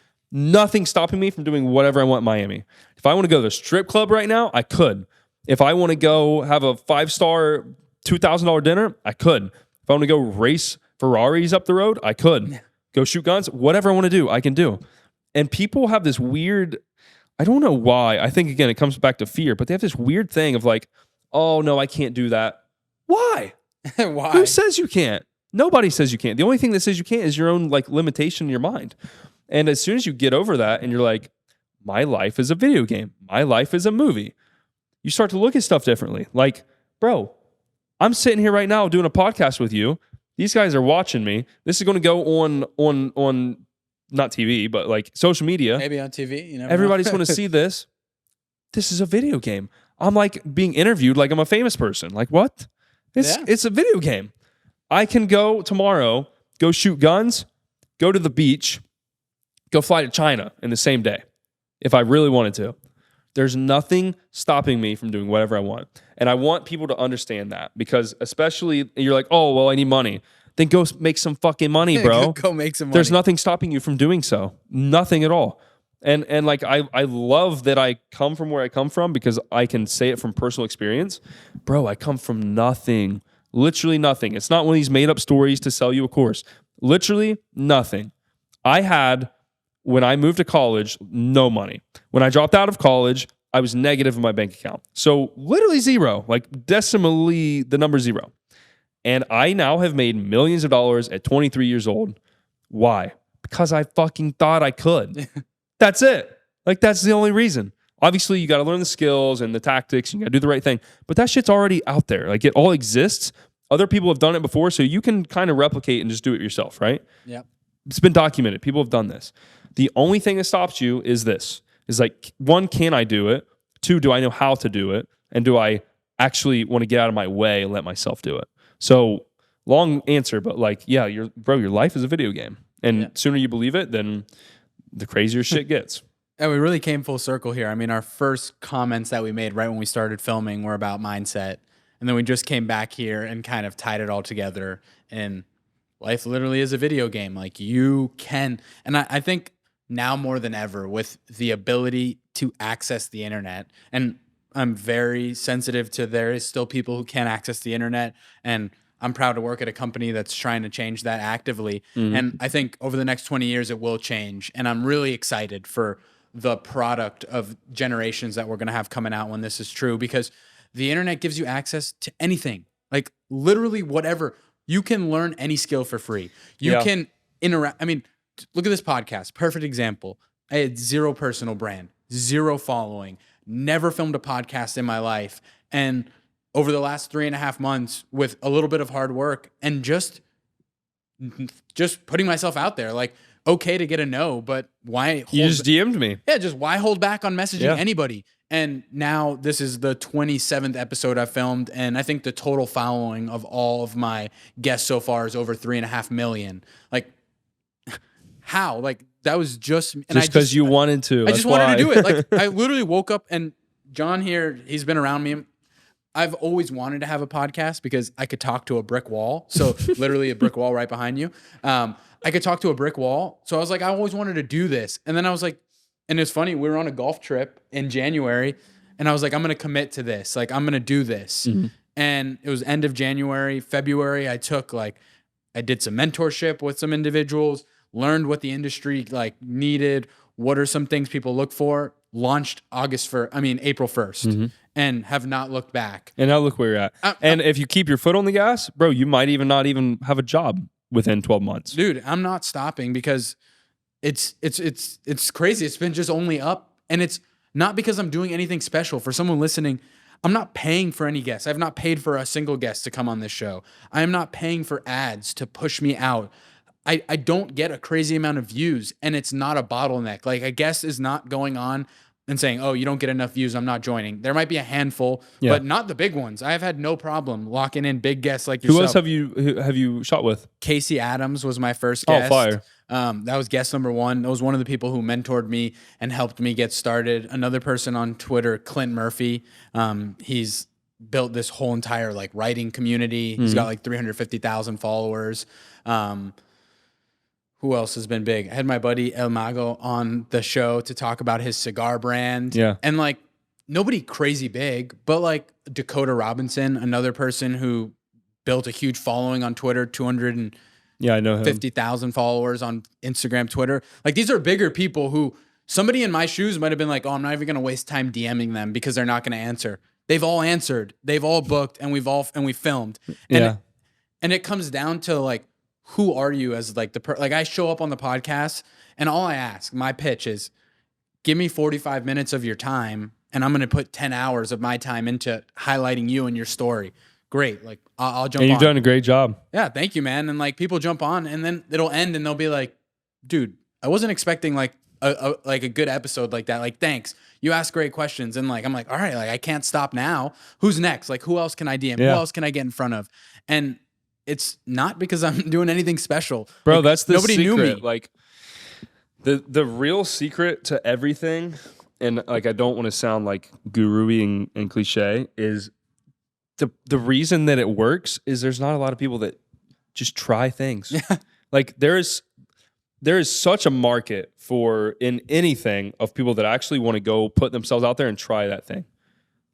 stopping me from doing whatever I want in Miami. If I want to go to the strip club right now, I could. If I want to go have a 5-star $2,000 dinner, I could. If I want to go race Ferraris up the road, I could. Go shoot guns, whatever I want to do, I can do. And people have this weird, I don't know why. I think, again, it comes back to fear, but they have this weird thing of like, oh, no, I can't do that. Why? Why? Who says you can't? Nobody says you can't. The only thing that says you can't is your own like limitation in your mind. And as soon as you get over that and you're like, my life is a video game. My life is a movie. You start to look at stuff differently. Like, bro, I'm sitting here right now doing a podcast with you. These guys are watching me. This is going to go on not TV, but like social media. Maybe on TV. You never Everybody's know. going to see this. This is a video game. I'm like being interviewed like I'm a famous person. Like what? It's a video game. I can go tomorrow, go shoot guns, go to the beach, go fly to China in the same day if I really wanted to. There's nothing stopping me from doing whatever I want. And I want people to understand that because especially you're like, oh, well, I need money. Then go make some fucking money, bro. Go make some money. There's nothing stopping you from doing so. Nothing at all. And like, I love that I come from where I come from because I can say it from personal experience. Bro, I come from nothing. Literally nothing. It's not one of these made up stories to sell you a course. Literally nothing. I had, when I moved to college, no money. When I dropped out of college, I was negative in my bank account. So literally zero, like decimally the number 0. And I now have made millions of dollars at 23 years old. Why? Because I fucking thought I could. That's it. Like, that's the only reason. Obviously, you got to learn the skills and the tactics. And you got to do the right thing. But that shit's already out there. Like, it all exists. Other people have done it before, so you can kind of replicate and just do it yourself, right? Yep. It's been documented. People have done this. The only thing that stops you is this. Is like, one, can I do it? Two, do I know how to do it? And do I actually want to get out of my way and let myself do it? So, long answer, but like, yeah, your life is a video game. And sooner you believe it, then the crazier shit gets. And we really came full circle here. I mean, our first comments that we made right when we started filming were about mindset. And then we just came back here and kind of tied it all together. And life literally is a video game. Like, you can, and I think now more than ever, with the ability to access the internet, and I'm very sensitive to there is still people who can't access the internet, and I'm proud to work at a company that's trying to change that actively. And I think over the next 20 years, it will change. And I'm really excited for the product of generations that we're going to have coming out when this is true, because the internet gives you access to anything, like literally whatever. You can learn any skill for free. You can interact. I mean, look at this podcast. Perfect example. I had zero personal brand, zero following, never filmed a podcast in my life. And over the last 3.5 months, with a little bit of hard work and just putting myself out there, like, okay to get a no, but why? You just DM'd me. Yeah, just why hold back on messaging anybody? And now this is the 27th episode I've filmed, and I think the total following of all of my guests so far is over 3.5 million. Like, how? Like, that was just because you wanted to. I just wanted to do it. Like, I literally woke up, and John here, he's been around me. I've always wanted to have a podcast because I could talk to a brick wall. So literally a brick wall right behind you. I could talk to a brick wall. So I was like, I always wanted to do this. And then I was like, and it's funny, we were on a golf trip in January, and I was like, I'm going to commit to this. Like, I'm going to do this. And it was end of January, February. I did some mentorship with some individuals, learned what the industry like needed. What are some things people look for? Launched April 1st, and have not looked back. And now look where you're at. And if you keep your foot on the gas, bro, you might not even have a job within 12 months. Dude, I'm not stopping because it's crazy. It's been just only up, and it's not because I'm doing anything special. For someone listening, I'm not paying for any guests. I've not paid for a single guest to come on this show. I am not paying for ads to push me out. I don't get a crazy amount of views, and it's not a bottleneck. Like, a guest is not going on and saying, oh, you don't get enough views, I'm not joining. There might be a handful, but not the big ones. I've had no problem locking in big guests like yourself. Who else have you shot with? Casey Adams was my first guest. Oh, fire. That was guest number one. That was one of the people who mentored me and helped me get started. Another person on Twitter, Clint Murphy. He's built this whole entire like writing community. He's got like 350,000 followers. Who else has been big? I had my buddy El Mago on the show to talk about his cigar brand. Yeah. And like, nobody crazy big, but like Dakota Robinson, another person who built a huge following on Twitter, 250,000 followers on Instagram, Twitter. Like, these are bigger people who somebody in my shoes might have been like, oh, I'm not even going to waste time DMing them because they're not going to answer. They've all answered. They've all booked, and we filmed. And it comes down to like, who are you as like like I show up on the podcast, and all I ask, my pitch is, give me 45 minutes of your time, and I'm going to put 10 hours of my time into highlighting you and your story. Great. Like, I'll jump on. And you've done a great job. Yeah. Thank you, man. And like, people jump on, and then it'll end, and they'll be like, dude, I wasn't expecting like a good episode like that. Like, thanks. You ask great questions. And like, I'm like, all right, like, I can't stop now. Who's next? Like, who else can I DM? Yeah. Who else can I get in front of? And it's not because I'm doing anything special. Bro, like, that's the nobody secret. knew me. Like, the real secret to everything, and like, I don't want to sound like guru-y and cliche, is the reason that it works is there's not a lot of people that just try things. Yeah. Like, there is such a market for in anything of people that actually want to go put themselves out there and try that thing.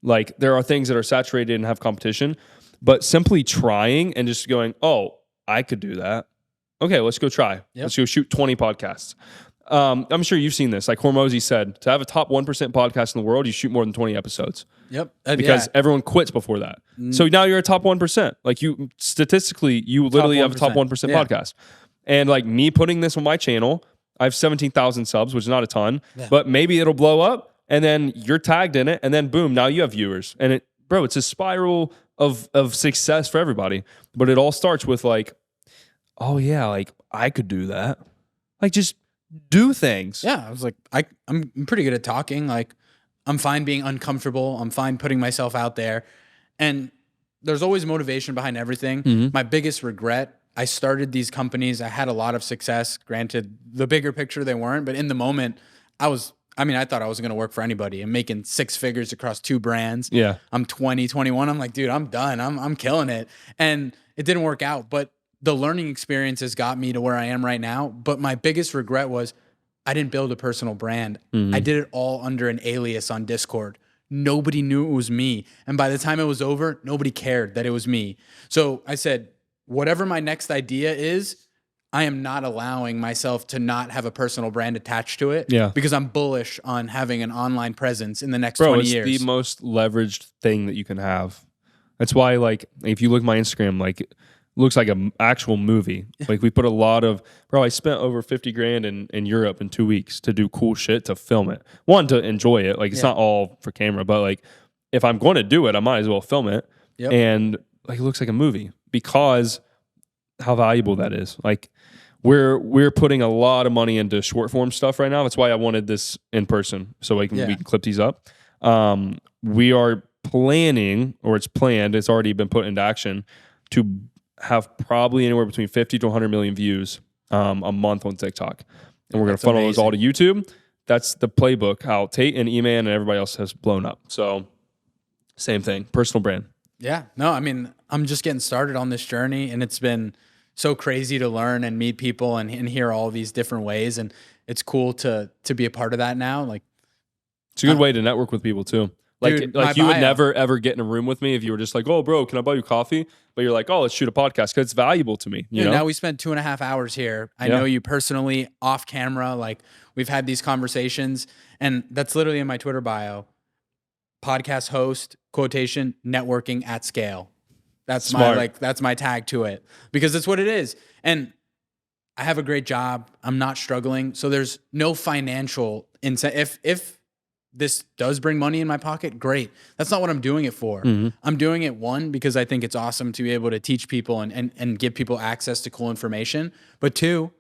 Like, there are things that are saturated and have competition, but simply trying and just going, oh, I could do that. Okay, let's go try. Yep. Let's go shoot 20 podcasts. I'm sure you've seen this. Like Hormozy said, to have a top 1% podcast in the world, you shoot more than 20 episodes. Yep. Because everyone quits before that. So now you're a top 1%. Like, you statistically, you literally have a top 1% podcast. And like me putting this on my channel, I have 17,000 subs, which is not a ton, but maybe it'll blow up and then you're tagged in it and then boom, now you have viewers. And it's a spiral of success for everybody. But it all starts with like, oh yeah, like I could do that. Like just do things. Yeah, I was like, I'm pretty good at talking. Like I'm fine being uncomfortable. I'm fine putting myself out there. And there's always motivation behind everything. My biggest regret, I started these companies. I had a lot of success. Granted, the bigger picture, they weren't. But in the moment, I thought I wasn't going to work for anybody. I'm making 6 figures across 2 brands. Yeah. I'm 20, 21. I'm like, dude, I'm done. I'm killing it. And it didn't work out. But the learning experiences got me to where I am right now. But my biggest regret was I didn't build a personal brand. I did it all under an alias on Discord. Nobody knew it was me. And by the time it was over, nobody cared that it was me. So I said, whatever my next idea is, I am not allowing myself to not have a personal brand attached to it. Yeah. Because I'm bullish on having an online presence in the next 20 years. It's the most leveraged thing that you can have. That's why, like, if you look at my Instagram, like, it looks like an actual movie. Like, we put a lot of, I spent over 50 grand in Europe in 2 weeks to do cool shit to film it. One, to enjoy it. Like, it's not all for camera, but like, if I'm going to do it, I might as well film it. Yep. And like, it looks like a movie because how valuable that is. Like, we're putting a lot of money into short form stuff right now. That's why I wanted this in person so we can clip these up. We are planning, or it's planned, it's already been put into action to have probably anywhere between 50 to 100 million views a month on TikTok. And we're going to funnel those all to YouTube. That's the playbook, how Tate and E-Man and everybody else has blown up. So same thing, personal brand. Yeah, no, I mean, I'm just getting started on this journey, and it's been so crazy to learn and meet people and hear all these different ways. And it's cool to be a part of that now. Like, it's a good way to network with people too. Like, dude, like you would never ever get in a room with me if you were just like, oh, bro, can I buy you coffee? But you're like, oh, let's shoot a podcast because it's valuable to me. You know? Now we spent 2.5 hours here. I know you personally, off camera. Like, we've had these conversations, and that's literally in my Twitter bio. Podcast host, quotation, networking at scale. That's Smart. that's my tag to it, because it's what it is. And I have a great job. I'm not struggling. So there's no financial incentive. If this does bring money in my pocket, great. That's not what I'm doing it for. I'm doing it, one, because I think it's awesome to be able to teach people and give people access to cool information. But two,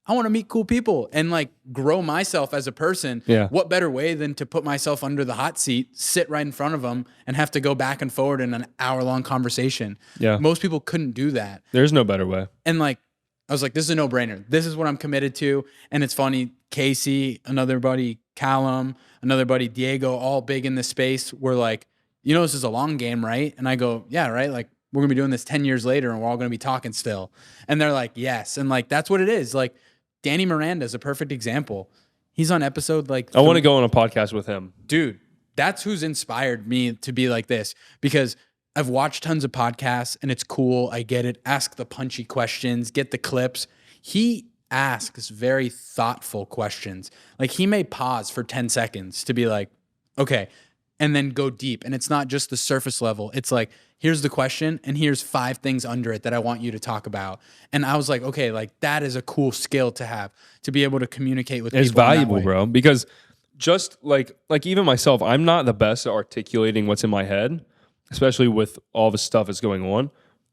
I want to meet cool people and like grow myself as a person. Yeah. What better way than to put myself under the hot seat, sit right in front of them, and have to go back and forward in an hour-long conversation? Yeah. Most people couldn't do that. There's no better way. And like, I was like, this is a no-brainer. This is what I'm committed to. And it's funny, Casey, another buddy, Callum, another buddy, Diego, all big in this space, were like, you know, this is a long game, right? And I go, yeah, right? Like, we're going to be doing this 10 years later, and we're all going to be talking still. And they're like, yes. And like, that's what it is. Like, Danny Miranda is a perfect example. He's on episode like... I want to go on a podcast with him. Dude, that's who's inspired me to be like this, because I've watched tons of podcasts and it's cool. I get it. Ask the punchy questions, get the clips. He asks very thoughtful questions. Like, he may pause for 10 seconds to be like, okay, and then go deep. And it's not just the surface level. It's like, here's the question, and here's 5 things under it that I want you to talk about. And I was like, okay, like, that is a cool skill to have, to be able to communicate with people. It's valuable, bro, because just like even myself, I'm not the best at articulating what's in my head, especially with all the stuff that's going on.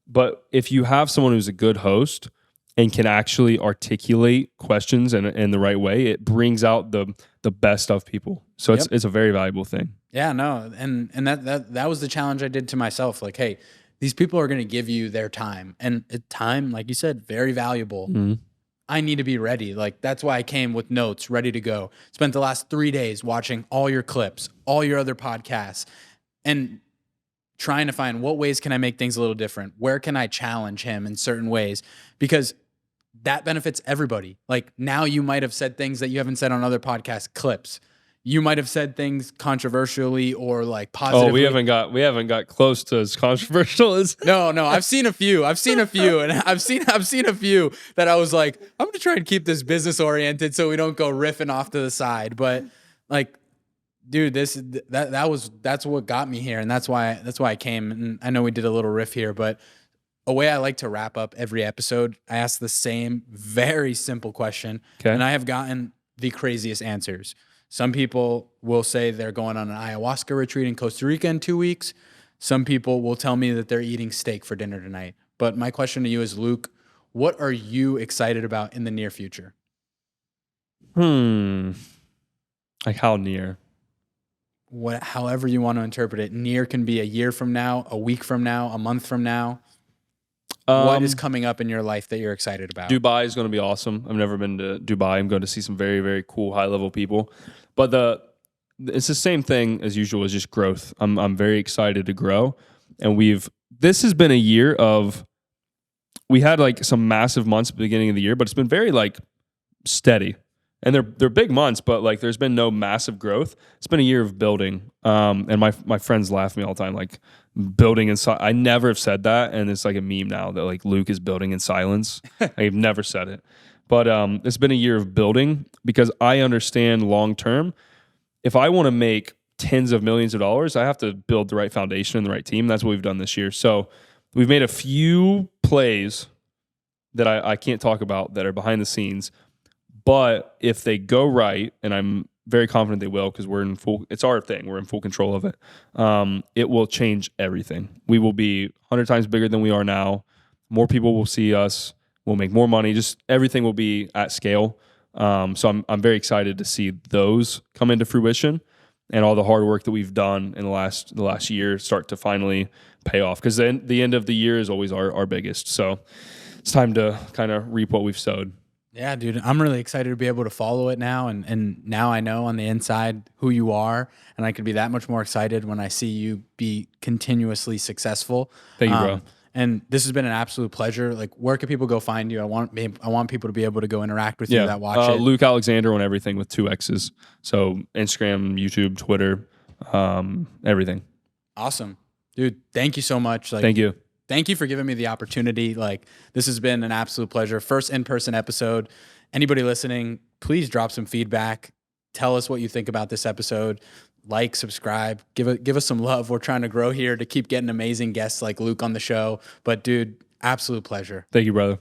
But if you have someone who's a good host and can actually articulate questions in the right way, it brings out the best of people. So it's a very valuable thing. Yeah, no, and that was the challenge I did to myself. Like, hey, these people are going to give you their time, and time, like you said, very valuable. I need to be ready. Like, that's why I came with notes ready to go. Spent the last 3 days watching all your clips, all your other podcasts, and trying to find what ways can I make things a little different? Where can I challenge him in certain ways? Because that benefits everybody. Like, now you might have said things that you haven't said on other podcast clips. You might have said things controversially or like positively. Oh, we haven't got close to as controversial as. No. I've seen a few, and I've seen a few that I was like, I'm gonna try and keep this business oriented so we don't go riffing off to the side. But like, dude, that's what got me here, and that's why I came. And I know we did a little riff here, but a way I like to wrap up every episode, I ask the same very simple question, Okay. and I have gotten the craziest answers. Some people will say they're going on an ayahuasca retreat in Costa Rica in 2 weeks. Some people will tell me that they're eating steak for dinner tonight. But my question to you is, Luke, what are you excited about in the near future? Like how near? However you want to interpret it. Near can be a year from now, a week from now, a month from now. What is coming up in your life that you're excited about? Dubai is going to be awesome. I've never been to Dubai. I'm going to see some very, very cool high level people. But it's the same thing as usual, as just growth. I'm very excited to grow. And this has been a year of, we had like some massive months at the beginning of the year, but it's been very like steady. And they're big months, but like there's been no massive growth. It's been a year of building. And my friends laugh at me all the time, like building in silence. I never have said that, and it's like a meme now that like Luke is building in silence. I've never said it. But it's been a year of building because I understand long term, if I want to make tens of millions of dollars, I have to build the right foundation and the right team. That's what we've done this year. So we've made a few plays that I can't talk about that are behind the scenes. But if they go right, and I'm very confident they will, because it's our thing. We're in full control of it. It will change everything. We will be 100 times bigger than we are now. More people will see us. We'll make more money. Just everything will be at scale. So I'm very excited to see those come into fruition, and all the hard work that we've done in the last year start to finally pay off. Because then the end of the year is always our biggest. So it's time to kind of reap what we've sowed. Yeah, dude, I'm really excited to be able to follow it now. And now I know on the inside who you are, and I could be that much more excited when I see you be continuously successful. Thank you, bro. And this has been an absolute pleasure. Like, where can people go find you? I want people to be able to go interact with you that watch it. Luke Alexander on everything with 2 X's. So Instagram, YouTube, Twitter, everything. Awesome. Dude, thank you so much. Thank you. Thank you for giving me the opportunity. Like, this has been an absolute pleasure. First in-person episode. Anybody listening, please drop some feedback. Tell us what you think about this episode. Like, subscribe, give us some love. We're trying to grow here to keep getting amazing guests like Luke on the show. But dude, absolute pleasure. Thank you, brother.